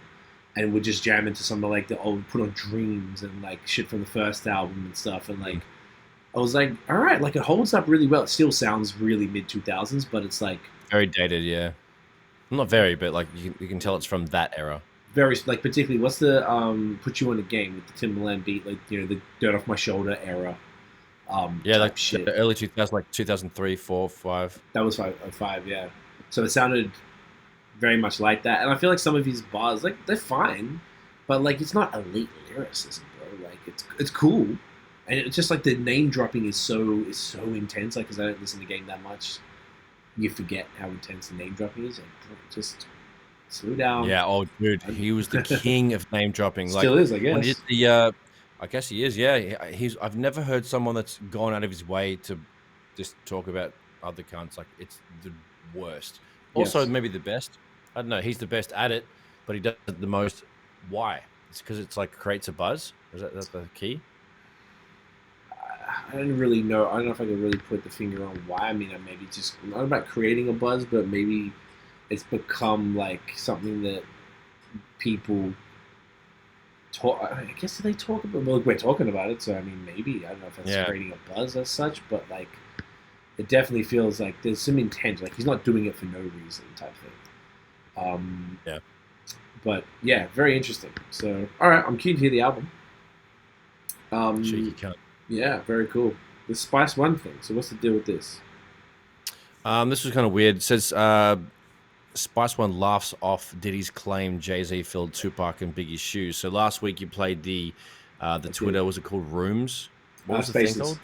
and we'd just jam into some of like put on Dreams and like shit from the first album and stuff, and like. I was like, all right, like it holds up really well. It still sounds really mid-2000s, but it's like... Very dated, yeah. Not very, but like you can tell it's from that era. Very, like particularly, what's the Put You on the Game with the Timbaland beat, like, you know, the Dirt Off My Shoulder era. Yeah, like shit. The early 2000s, like 2003, 4, 5. That was 5, yeah. So it sounded very much like that. And I feel like some of his bars, like, they're fine, but like it's not elite lyricism, bro. Like, it's cool. And it's just like the name dropping is so intense. Like, because I don't listen to the game that much, you forget how intense the name dropping is. Like, just slow down. Yeah, dude, he was the king of name dropping. Still is, I guess. I guess he is. Yeah, I've never heard someone that's gone out of his way to just talk about other cunts. Like, it's the worst. Also, maybe the best. I don't know. He's the best at it, but he does it the most. Why? It's because it's like creates a buzz. Is that the key? I don't really know. I don't know if I can really put the finger on why. I mean, maybe just not about creating a buzz, but maybe it's become like something that people talk. I guess they talk about. Well, we're talking about it, so I mean, maybe I don't know if that's creating a buzz as such, but like, it definitely feels like there's some intent. Like, he's not doing it for no reason, type thing. Yeah. But yeah, very interesting. So, all right, I'm keen to hear the album. Cheeky cunt. Yeah, very cool. The Spice One thing. So, what's the deal with this? This was kind of weird. It says Spice One laughs off Diddy's claim Jay-Z filled Tupac and Biggie's shoes. So last week you played the Twitter. Was it called Rooms? What was Spaces. the thing called?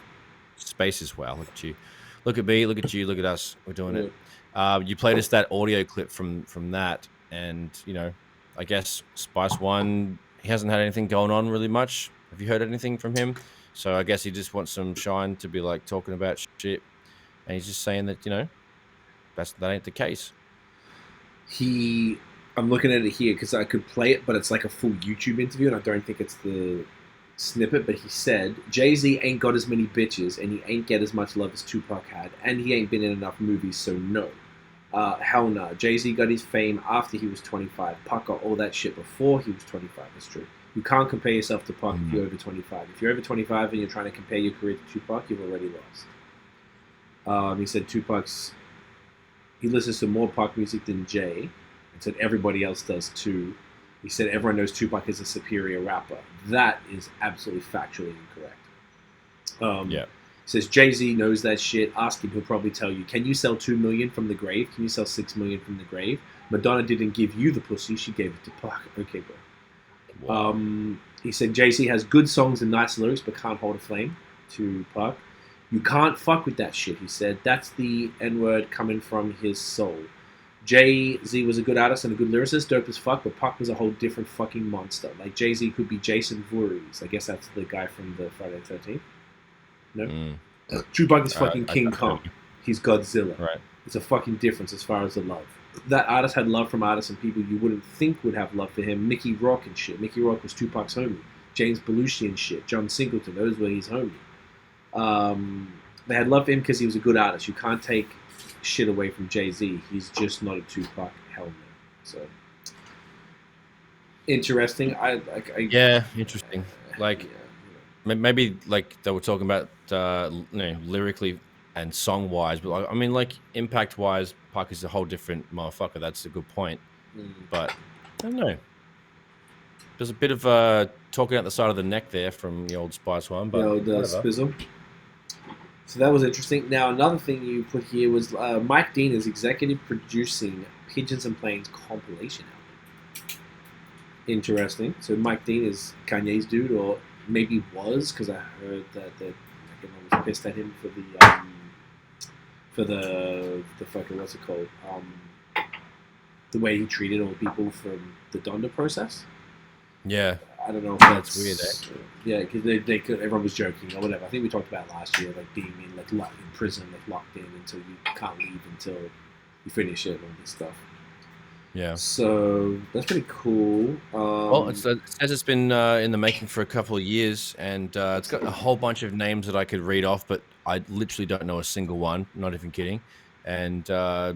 Spaces. Wow, look at you. Look at me. Look at you. Look at us. We're doing it. You played us that audio clip from that, and I guess Spice One, he hasn't had anything going on really much. Have you heard anything from him? So I guess he just wants some shine to be like talking about shit, and he's just saying that that ain't the case. I'm looking at it here because I could play it, but it's like a full YouTube interview, and I don't think it's the snippet. But he said Jay-Z ain't got as many bitches, and he ain't get as much love as Tupac had, and he ain't been in enough movies, so no. Hell no. Jay-Z got his fame after he was 25. Pac got all that shit before he was 25. That's true. You can't compare yourself to Pac if you're over 25. If you're over 25 and you're trying to compare your career to Tupac, you've already lost. He said he listens to more Pac music than Jay, and said everybody else does too. He said everyone knows Tupac is a superior rapper. That is absolutely factually incorrect. Yeah. Says Jay-Z knows that shit. Ask him, he'll probably tell you. Can you sell 2 million from the grave? Can you sell 6 million from the grave? Madonna didn't give you the pussy, she gave it to Pac. Okay, bro. Wow. He said Jay-Z has good songs and nice lyrics, but can't hold a flame to Pac. You can't fuck with that shit, he said. That's the N-word coming from his soul. Jay-Z was a good artist and a good lyricist, dope as fuck, but Pac was a whole different fucking monster. Like, Jay-Z could be Jason Voorhees. I guess that's the guy from the Friday the 13th. No? Tupac is fucking King Kong. He's Godzilla. Right. It's a fucking difference as far as the love. That artist had love from artists and people you wouldn't think would have love for him. Mickey Rourke and shit. Mickey Rourke was Tupac's homie. James Belushi and shit. John Singleton. Those were his homie. They had love for him because he was a good artist. You can't take shit away from Jay-Z. He's just not a Tupac. Hell no. So interesting. Yeah, interesting. Like maybe like they were talking about lyrically and song wise, but I mean like impact wise, Pac is a whole different motherfucker. That's a good point. But I don't know. There's a bit of talking out the side of the neck there from the old Spice One, but the old Spizzle. So that was interesting. Now, another thing you put here was Mike Dean is executive producing Pigeons and Planes compilation album. Interesting. So Mike Dean is Kanye's dude, or maybe was, because I heard that I was pissed at him for the fucking, what's it called? The way he treated all the people from the Donda process. Yeah. I don't know if that's weird, actually. Yeah, because everyone was joking or whatever. I think we talked about it last year, like being in in prison, locked in until you can't leave until you finish it and all this stuff. Yeah. So that's pretty cool. Well, it says it's been in the making for a couple of years, and it's got a whole bunch of names that I could read off, but I literally don't know a single one. Not even kidding. And I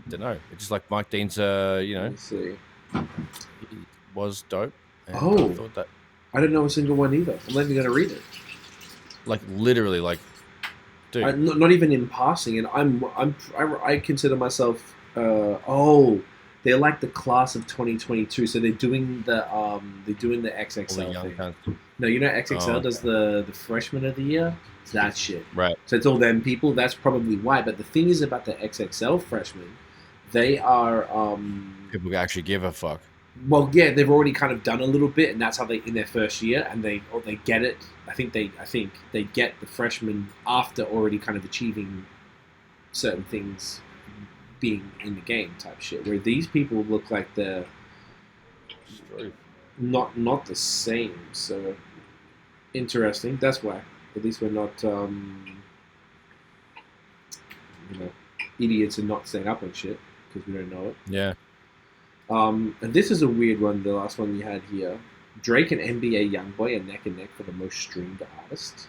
don't know. It's just like Mike Dean's, Let's see. He was dope. And I thought that. I didn't know a single one either. I'm not even gonna read it. Like literally, like, dude. Not even in passing. And I consider myself. They're like the class of 2022. So they're doing the XXL thing. No, XXL does the freshman of the year. It's that shit. Right. So it's all them people. That's probably why. But the thing is about the XXL freshmen, they are people actually give a fuck. Well, yeah, they've already kind of done a little bit, and that's how they in their first year, and they get it. I think they get the freshmen after already kind of achieving certain things, being in the game type shit. Where these people look like they're not the same. So interesting. That's why. At least we're not idiots and not staying up on shit because we don't know it. Yeah. And this is a weird one, the last one you had here. Drake and NBA Youngboy are neck and neck for the most streamed artist.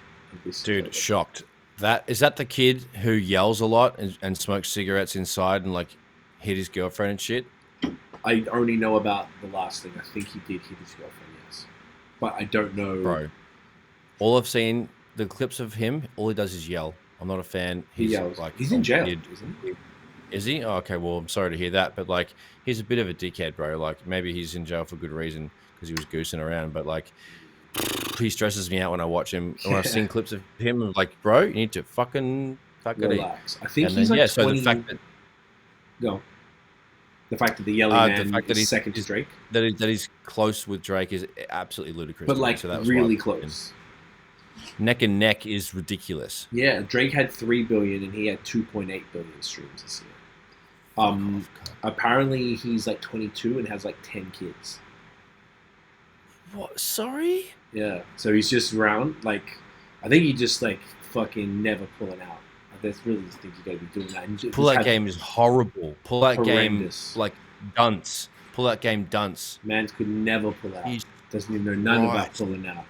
Dude, shocked. Is that the kid who yells a lot and smokes cigarettes inside and like hit his girlfriend and shit? I only know about the last thing. I think he did hit his girlfriend, yes. But I don't know. Bro, all I've seen, the clips of him, all he does is yell. I'm not a fan. He yells. Like, he's in jail, isn't he? Is he? Oh, okay, well, I'm sorry to hear that, but like, he's a bit of a dickhead, bro. Like, maybe he's in jail for good reason because he was goosing around, but like, he stresses me out when I watch him. When I've seen clips of him, I'm like, bro, you need to fucking relax. I think and he's then, like 20. So the fact that the fact that the Yelly Man is second to Drake, that he's close with Drake is absolutely ludicrous. But like, so that was really close. Neck and neck is ridiculous. Yeah, Drake had 3 billion and he had 2.8 billion streams this year. Apparently he's like 22 and has like 10 kids. What? Sorry? Yeah. So he's just around. Like, I think he just like fucking never pulling out. I really just think you gotta be doing that. And pull that game is horrible. Pull that horrendous. Game like dunce. Pull that game dunce. Man could never pull out. He doesn't even know nothing about pulling out.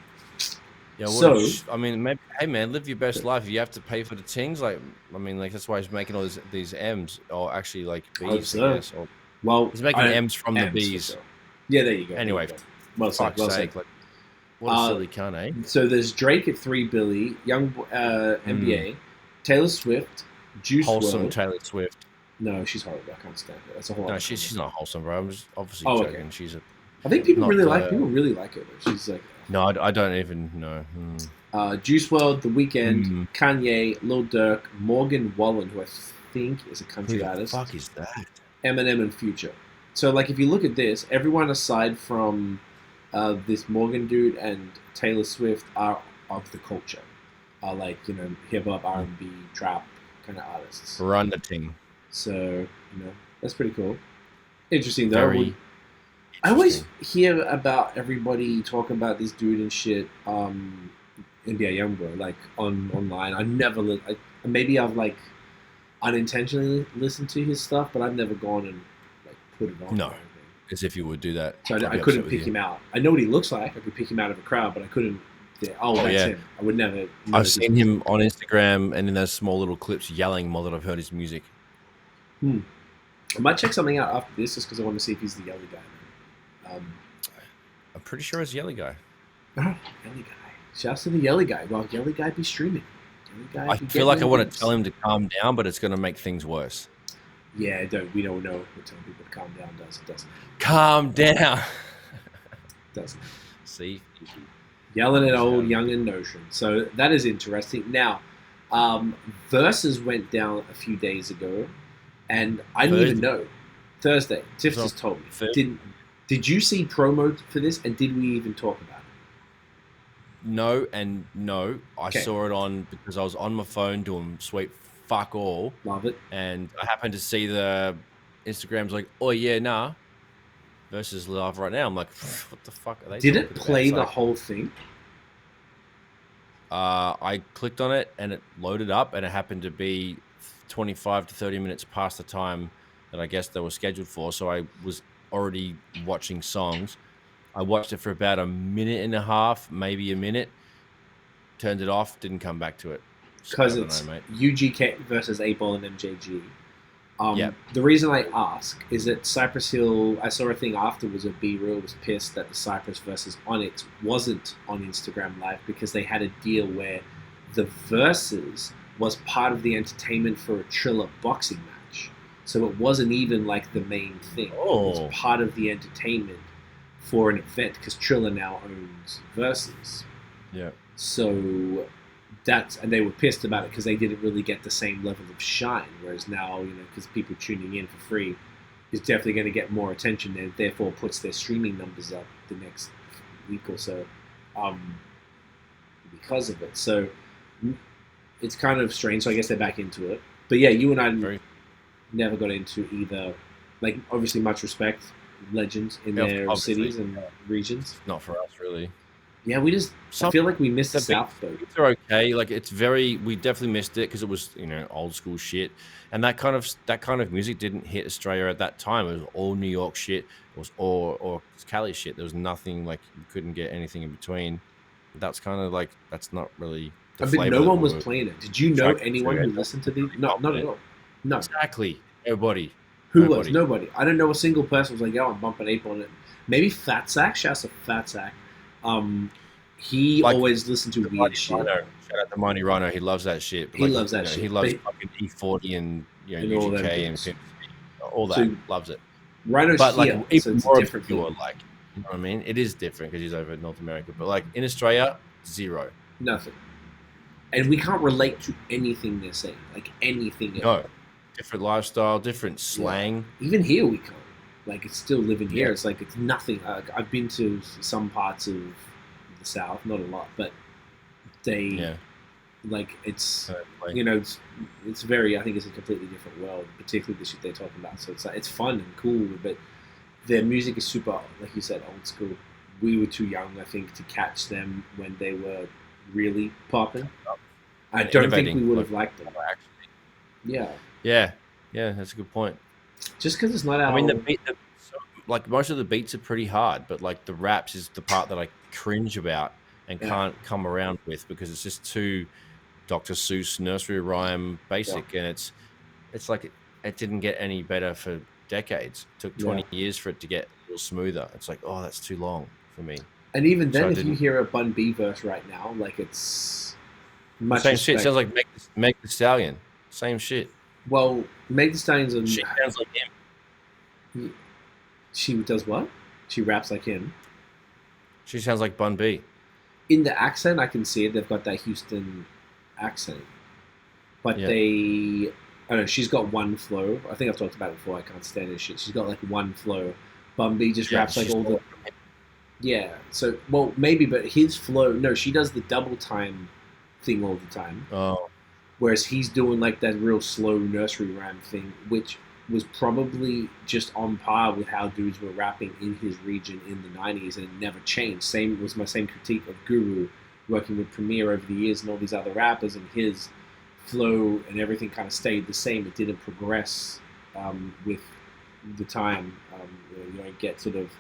Yeah, so I mean, maybe, hey man, live your best life. You have to pay for the things, like I mean, like that's why he's making all these M's, or actually like B's. I guess. Or, well, he's making M's from the B's. Sure. Yeah, there you go. Anyway, well said. Like, what a silly cunt, eh? So there's Drake at 3 billion, NBA, Taylor Swift, Juice WRLD. Taylor Swift. No, she's horrible. I can't stand her. That's a whole. No, she's not wholesome, bro. I'm just obviously joking. Okay. She's a. I think people really like her. Though. She's like. No, I don't even know. Juice WRLD, The Weeknd, Kanye, Lil Durk, Morgan Wallen, who I think is a country artist. What the fuck is that? Eminem and Future. So, like, if you look at this, everyone aside from this Morgan dude and Taylor Swift are of the culture. Are like, you know, hip hop, R&B, trap kind of artists. Run the thing. So, you know, that's pretty cool. Interesting though. I always hear about everybody talking about this dude and shit, NBA Youngboy, like online. I never, maybe I've like unintentionally listened to his stuff, but I've never gone and like put it on. No, as if you would do that. So I couldn't pick him out. I know what he looks like. I could pick him out of a crowd, but I couldn't. Yeah, that's him. I would never. I've seen him on Instagram and in those small little clips yelling more than I've heard his music. I might check something out after this just because I want to see if he's the Yelly guy. I'm pretty sure it's Yelly guy. Yelly guy. Shouts to the Yelly guy. Well, Yelly guy be streaming. I feel like I want to tell him to calm down, but it's going to make things worse. Yeah, we don't know what telling people to calm down does. It doesn't. Calm down. Doesn't. See? Yelling at old youngin' notion. So that is interesting. Now, Verzuz went down a few days ago, and I didn't even know. Thursday. Tiff just told me. Did you see promo for this, and did we even talk about it? No and no. I saw it on because I was on my phone doing sweet fuck all. Love it. And I happened to see the Instagram's like, oh yeah, nah. Verzuz live right now. I'm like, what the fuck are they? Did it play the whole thing? I clicked on it and it loaded up, and it happened to be 25 to 30 minutes past the time that I guess they were scheduled for. So I was already watching songs. I watched it for about a minute and a half, maybe a minute. Turned it off, didn't come back to it. Because it's UGK versus 8ball and MJG. The reason I ask is that Cypress Hill, I saw a thing afterwards where B-Real was pissed that the Cypress versus Onyx wasn't on Instagram Live because they had a deal where the Verzuz was part of the entertainment for a Triller boxing match. So it wasn't even like the main thing. Oh. It was part of the entertainment for an event because Triller now owns Verzuz. Yeah. So and they were pissed about it because they didn't really get the same level of shine. Whereas now, you know, because people tuning in for free is definitely going to get more attention and therefore puts their streaming numbers up the next week or so because of it. So it's kind of strange. So I guess they're back into it. But yeah, you and I never got into either. Like, obviously, much respect, legends in their cities and regions. Not for us, really. Yeah, I feel like we missed the South, though. They're okay. Like, we definitely missed it because it was, you know, old school shit. And that kind of music didn't hit Australia at that time. It was all New York shit. It was or Cali shit. There was nothing, like, you couldn't get anything in between. That's kind of like, that's not really the flavor. No one was playing it. Did you know anyone who listened to these? No, not at all. No. Exactly. Everybody. Who was? Nobody. I don't know a single person was like, yo, I'm bumping 8ball on it. Maybe Fat Sack. Shouts to Fat Sack. He always listened to weird shit. Shout out to Mighty Rhino. He loves that shit. He loves that shit. He loves fucking E40 and UGK and all that. So, loves it. Rhino's but like here, even so more different obscure, like, you know what I mean? It is different because he's over in North America, but like in Australia, zero, nothing, and we can't relate to anything they're saying, like anything. No, different lifestyle, different slang. Yeah. Even here, we can't. Like it's still living here. It's like it's nothing. I've been to some parts of the South, not a lot, but they. Like it's it's very. I think it's a completely different world, particularly the shit they're talking about. So it's like it's fun and cool, but their music is super, like you said, old school. We were too young, I think, to catch them when they were really popping. I don't think we would have liked them. Actually. Yeah, that's a good point. Just because it's not our. I mean, like most of the beats are pretty hard, but like the raps is the part that I cringe about and can't come around with because it's just too Dr. Seuss nursery rhyme basic, and it's like it didn't get any better for decades. It took 20 years for it to get a little smoother. It's like, oh, that's too long for me. And even then, if you hear a Bun B verse right now, like it's much same shit. It sounds like Meg the Stallion. Same shit. Well, Meg the Stallion's she sounds like him. She does what? She raps like him. She sounds like Bun B. In the accent, I can see it. They've got that Houston accent, but I don't know. She's got one flow. I think I've talked about it before. I can't stand this shit. She's got like one flow. Bun B just raps like all the. Yeah. So maybe, but his flow. No, she does the double time thing all the time. Oh. Whereas he's doing like that real slow nursery rhyme thing, which was probably just on par with how dudes were rapping in his region in the 90s, and it never changed. Same was my same critique of Guru working with Premier over the years and all these other rappers, and his flow and everything kind of stayed the same. It didn't progress with the time. You don't get sort of,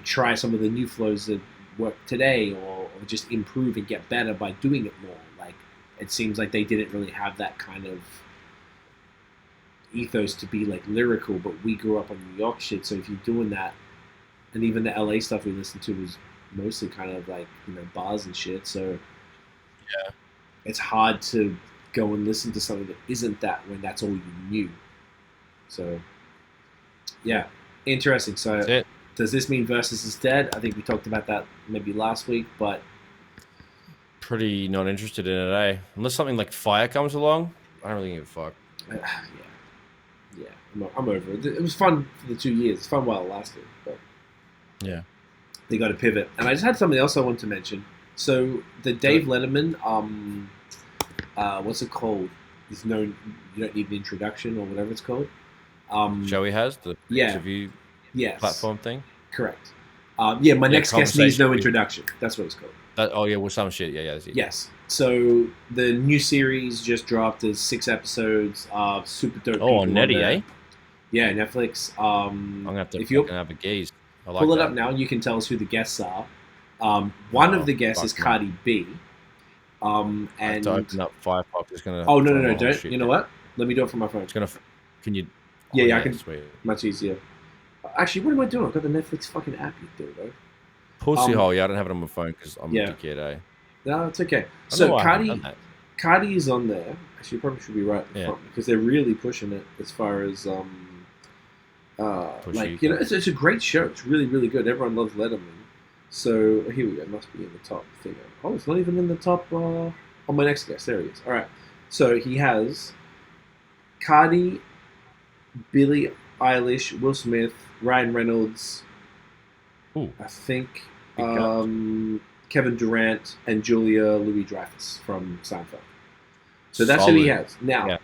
try some of the new flows that work today or just improve and get better by doing it more. Like, it seems like they didn't really have that kind of ethos to be like lyrical, but we grew up on New York shit, so if you're doing that, and even the LA stuff we listened to was mostly kind of like bars and shit, so it's hard to go and listen to something that isn't that when that's all you knew. So interesting. So does this mean Verzuz is dead? I think we talked about that maybe last week, but pretty not interested in it, eh? Unless something like Fire comes along, I don't really give a fuck. Yeah, I'm over it. It was fun for the 2 years. It's fun while it lasted, but they got to pivot. And I just had something else I wanted to mention. So the Dave Letterman, what's it called? There's no, you don't need an introduction or whatever it's called. Joey has the interview platform thing. Correct. My next guest needs no introduction. That's what it's called. Some shit. Yes. So the new series just dropped. There's 6 episodes of super dope. Oh, on Netty, eh? Yeah, Netflix. I'm gonna have to have a gaze. Pull it up now. You can tell us who the guests are. One of the guests is Cardi B. And I have to open up Firefox. It's gonna. Oh no! Don't. You know what? Let me do it from my phone. It's gonna. Can you? Yeah, I can. Sweet. Much easier. Actually, what am I doing? I've got the Netflix fucking app, you dildo. Pussy hole. Yeah, I don't have it on my phone because I'm a dickhead, eh? No, it's okay. So Cardi is on there. Actually, probably should be right in front because they're really pushing it as far as it's a great show. It's really, really good. Everyone loves Letterman. So here we go. It must be in the top thing. Oh, it's not even in the top. On my next guest, there he is. All right. So he has Cardi, Billie Eilish, Will Smith, Ryan Reynolds. Ooh. I think Kevin Durant and Julia Louis-Dreyfus from Seinfeld. So that's who he has. Now,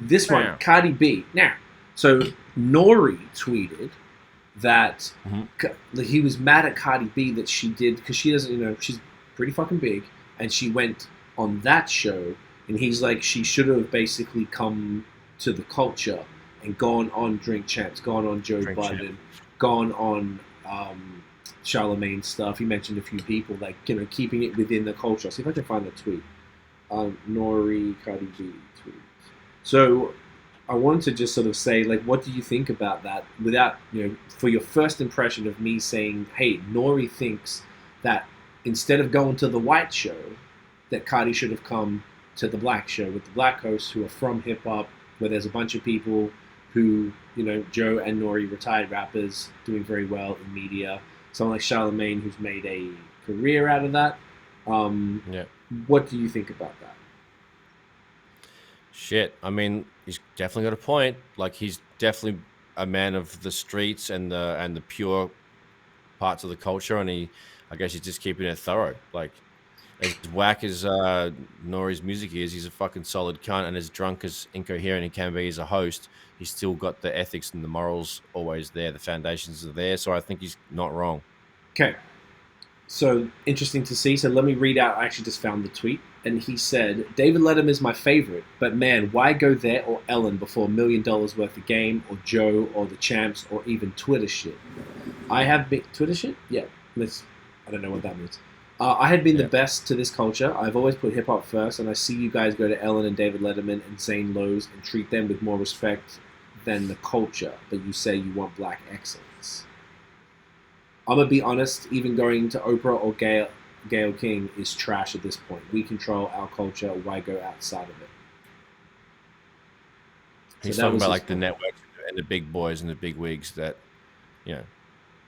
this one, Cardi B. Now, so Nore tweeted that he was mad at Cardi B that she did, because she doesn't, she's pretty fucking big, and she went on that show, and he's like, she should have basically come to the culture and gone on Drink Champs, gone on Joe Budden, gone on Charlemagne stuff. He mentioned a few people, like, keeping it within the culture. I'll see if I can find the tweet. Nore Cardi B tweet. So I wanted to just sort of say, like, what do you think about that? Without, for your first impression of me saying, hey, Nore thinks that instead of going to the white show, that Cardi should have come to the Black Show with the Black hosts who are from hip hop, where there's a bunch of people who, you know, Joe and Nore, retired rappers, doing very well in media. Someone like Charlemagne, who's made a career out of that. What do you think about that? Shit, I mean, he's definitely got a point. Like, he's definitely a man of the streets and the pure parts of the culture, and I guess he's just keeping it thorough. Like, as whack as Nore's music is, he's a fucking solid cunt, and as drunk as incoherent he can be as a host, he's still got the ethics and the morals always there. The foundations are there, so I think he's not wrong. Okay. So, interesting to see. So let me read out, I actually just found the tweet, and he said, David Letterman is my favorite, but man, why go there or Ellen before $1 million worth of game, or Joe, or the Champs, or even Twitter shit? I have been... Twitter shit? Yeah. I don't know what that means. I had been the best to this culture. I've always put hip-hop first, and I see you guys go to Ellen and David Letterman and Zane Lowe's and treat them with more respect than the culture, but you say you want black excellence. I'm going to be honest, even going to Oprah or Gayle King is trash at this point. We control our culture. Why go outside of it? He's talking about like the networks and the big boys and the big wigs that, you know.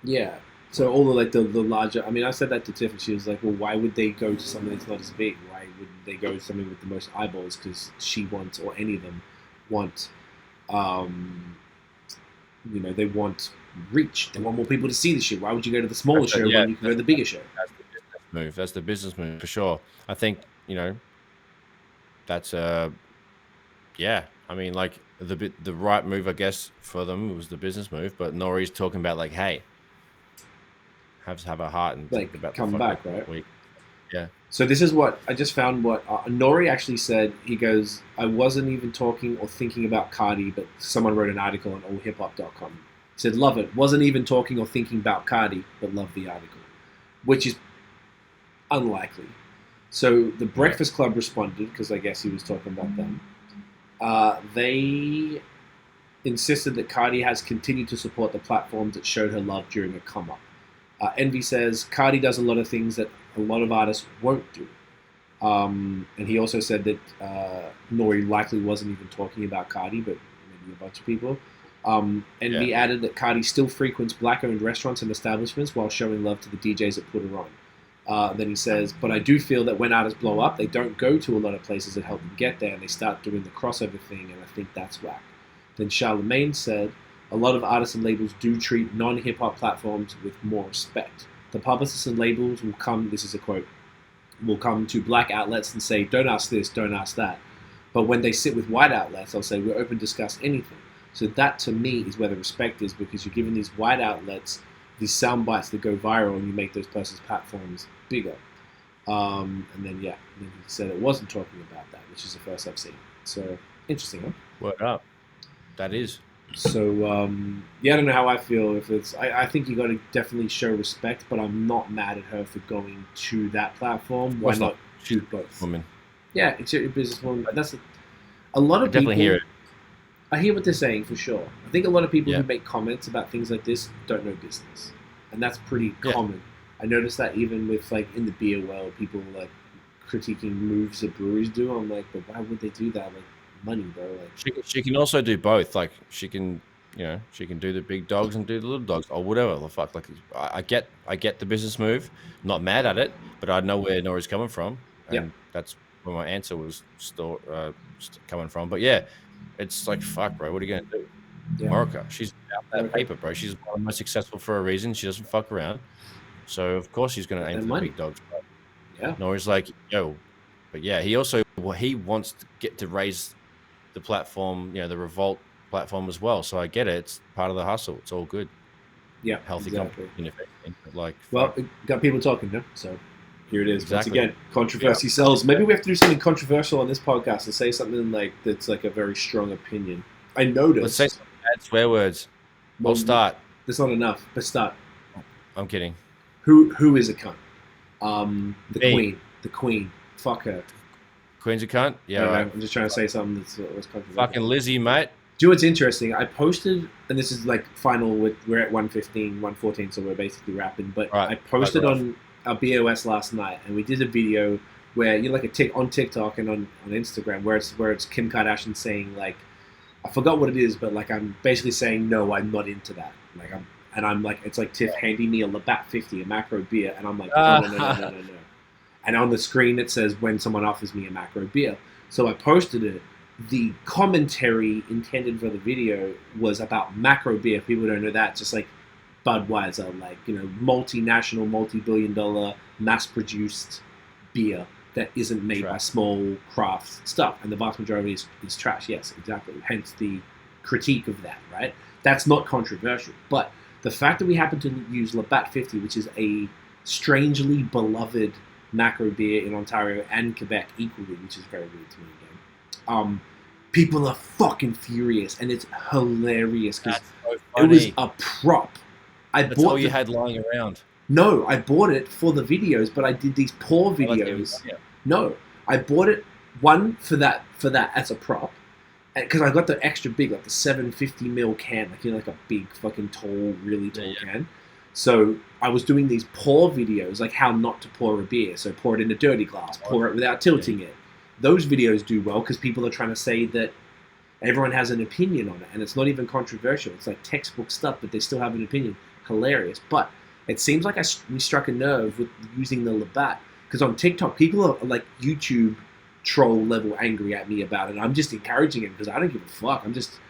Yeah. So all the like the larger. I mean, I said that to Tiff, and she was like, "Well, why would they go to something that's not as big? Why would they go to something with the most eyeballs? Because she wants, or any of them want, you know, they want reach. They want more people to see the shit. Why would you go to the smaller show when you can go to the bigger show?" That's the business move. That's the business move for sure. I think, you know, that's yeah. I mean, like the right move, I guess, for them was the business move. But Nore's talking about like, hey, have a heart and like think about come back, right? Week. Yeah. So this is what I just found. What Nore actually said. He goes, "I wasn't even talking or thinking about Cardi, but someone wrote an article on allhiphop.com. Said love it. Wasn't even talking or thinking about Cardi, but love the article," which is unlikely. So the Breakfast Club responded, because I guess he was talking about them. They insisted that Cardi has continued to support the platforms that showed her love during a come up. Envy says Cardi does a lot of things that a lot of artists won't do. And he also said that Nore likely wasn't even talking about Cardi, but maybe a bunch of people. Envy added that Cardi still frequents black-owned restaurants and establishments while showing love to the DJs that put her on. Then he says, but I do feel that when artists blow up, they don't go to a lot of places that help them get there, and they start doing the crossover thing, and I think that's whack. Then Charlemagne said, a lot of artists and labels do treat non-hip-hop platforms with more respect. The publicists and labels will come, this is a quote, will come to black outlets and say, don't ask this, don't ask that. But when they sit with white outlets, they'll say, we're open to discuss anything. So that, to me, is where the respect is, because you're giving these white outlets these sound bites that go viral, and you make those person's platforms bigger. And then he said it wasn't talking about that, which is the first I've seen. So, interesting, huh? Word up. That is. So, I don't know how I feel. If it's, I think you got to definitely show respect, but I'm not mad at her for going to that platform. Why not choose both? Woman. Yeah, it's your businesswoman. That's a lot of people. Definitely hear it. I hear what they're saying for sure. I think a lot of people who make comments about things like this don't know business, and that's pretty common. I noticed that even with like in the beer world, people like critiquing moves that breweries do. I'm like, but why would they do that? Like, money, bro. Like she can also do both. Like she can, you know, she can do the big dogs and do the little dogs or whatever the fuck. Like I get the business move. Not mad at it, but I know where Nore's coming from, and that's where my answer was still coming from. But yeah, it's like fuck, bro. What are you gonna do? America, she's out that paper, bro. She's one of the most successful for a reason. She doesn't fuck around, so of course she's gonna aim for the big dogs. But Nore's like, yo, but yeah, he wants to get to raise the platform, you know, the Revolt platform as well. So I get it. It's part of the hustle. It's all good. Yeah, healthy competition. Like, well, it got people talking, no? So here it is. Once again, controversy sells. Maybe we have to do something controversial on this podcast and say something like that's like a very strong opinion. I noticed. Let's say some bad swear words. We'll start. That's not enough. But start. I'm kidding. Who is a cunt? The queen. Fuck her. Queen's a cunt? Yeah, right. I'm just trying to say something that's controversial. Fucking Lizzie, mate. Do you know what's interesting? I posted, and this is like final, we're at 1:15, 1:14, so we're basically wrapping, but I posted on our BOS last night, and we did a video where you're like on TikTok and on Instagram where it's Kim Kardashian saying like, I forgot what it is, but like I'm basically saying no, I'm not into that. Like I'm like, it's like Tiff handing me a Labatt 50, a macro beer, and I'm like, no. And on the screen it says when someone offers me a macro beer. So I posted it. The commentary intended for the video was about macro beer. If people don't know that, just like Budweiser, like, you know, multinational, multi-billion-dollar, mass-produced beer that isn't made by small craft stuff, and the vast majority is trash. Yes, exactly. Hence the critique of that, right? That's not controversial, but the fact that we happen to use Labatt 50, which is a strangely beloved macro beer in Ontario and Quebec equally, which is very weird to me again. People are fucking furious, and it's hilarious because it was a prop. That's all you had lying around. No, I bought it for the videos, but I did these pour videos. No, I bought it for that as a prop, because I got the extra big, like the 750 ml can, like, you know, like a big fucking tall, really tall can. So I was doing these pour videos, like how not to pour a beer. So pour it in a dirty glass, pour it without tilting it. Those videos do well because people are trying to say that everyone has an opinion on it, and it's not even controversial. It's like textbook stuff, but they still have an opinion. Hilarious. But it seems like we struck a nerve with using the Labatt, because on TikTok, people are like YouTube troll level angry at me about it. I'm just encouraging it because I don't give a fuck. I'm just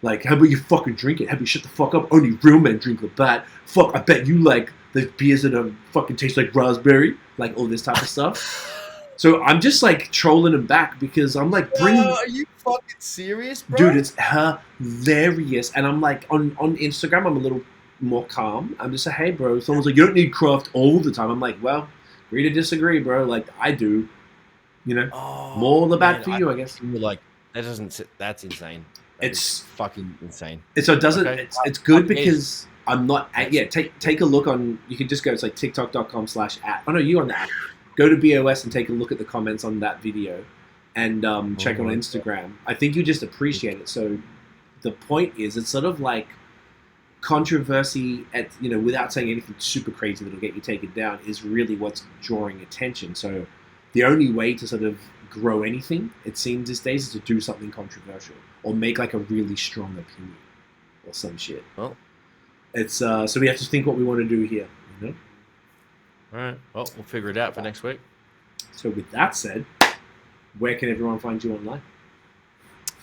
like, how about you fucking drink it? How about you shut the fuck up? Only real men drink Labatt. Fuck, I bet you like the beers that fucking taste like raspberry, like all this type of stuff. So I'm just like trolling them back because I'm like, are you fucking serious, bro? Dude, it's hilarious. And I'm like, on Instagram, I'm a little more calm. I'm just like, hey, bro. Someone's like, you don't need craft all the time. I'm like, well, agree to disagree, bro. Like, I do. You know, more Labatt for you, I guess. You're like, that's insane. It's fucking insane. So it doesn't. Okay. It's good because I'm not. Take a look on. You can just go. It's like TikTok.com/@. Oh no, you on the app. Go to BOS and take a look at the comments on that video, and check on Instagram. I think you just appreciate it. So the point is, it's sort of like controversy at, you know, without saying anything super crazy that'll get you taken down, is really what's drawing attention. So the only way to sort of grow anything, it seems these days, is to do something controversial or make like a really strong opinion or some shit. Well, it's so we have to think what we want to do here, you know? All right. Well, we'll figure it out for next week. So with that said, where can everyone find you online?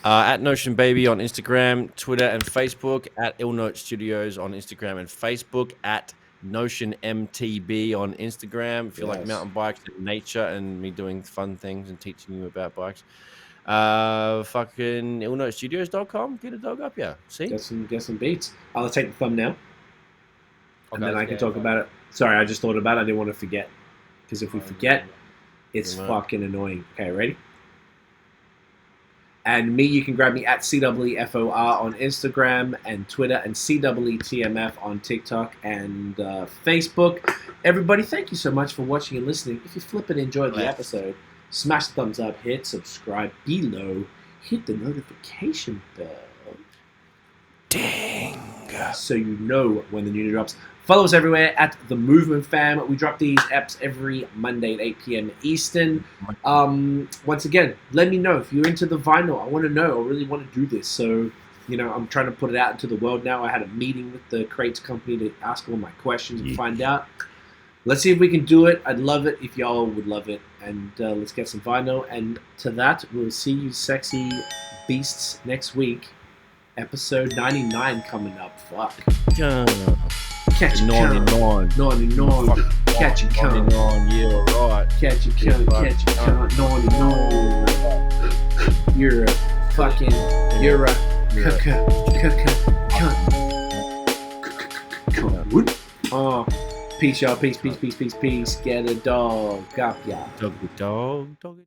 At Notion Baby on Instagram, Twitter, and Facebook. At Ill Note Studios on Instagram and Facebook. At Notion MTB on Instagram. If you like mountain bikes and nature and me doing fun things and teaching you about bikes. Fucking illnotestudios.com. Get a dog up, yeah. See? Get some beats. I'll take the thumbnail. And then I can talk about it. Sorry, I just thought about it. I didn't want to forget. Because if we forget, it's fucking annoying. Okay, ready? And me, you can grab me at CWFOR on Instagram and Twitter, and CWTMF on TikTok and Facebook. Everybody, thank you so much for watching and listening. If you flip and enjoyed the episode, smash the thumbs up, hit subscribe below, hit the notification bell. Ding! So you know when the new drops. Follow us everywhere at The Movement Fam. We drop these eps every Monday at 8 p.m. Eastern. Once again, let me know if you're into the vinyl. I want to know. I really want to do this. So, you know, I'm trying to put it out into the world now. I had a meeting with the Crates company to ask all my questions and find out. Let's see if we can do it. I'd love it if y'all would love it. And let's get some vinyl. And to that, we'll see you sexy beasts next week. Episode 99 coming up. Fuck. Catch a cunt. 99. Catch a cunt. Yeah, right. Catch a cunt. Catch a cunt. 99. You're a fucking. You're a cunt. Oh, peace, y'all. Peace. Get a dog. Got ya. Dog.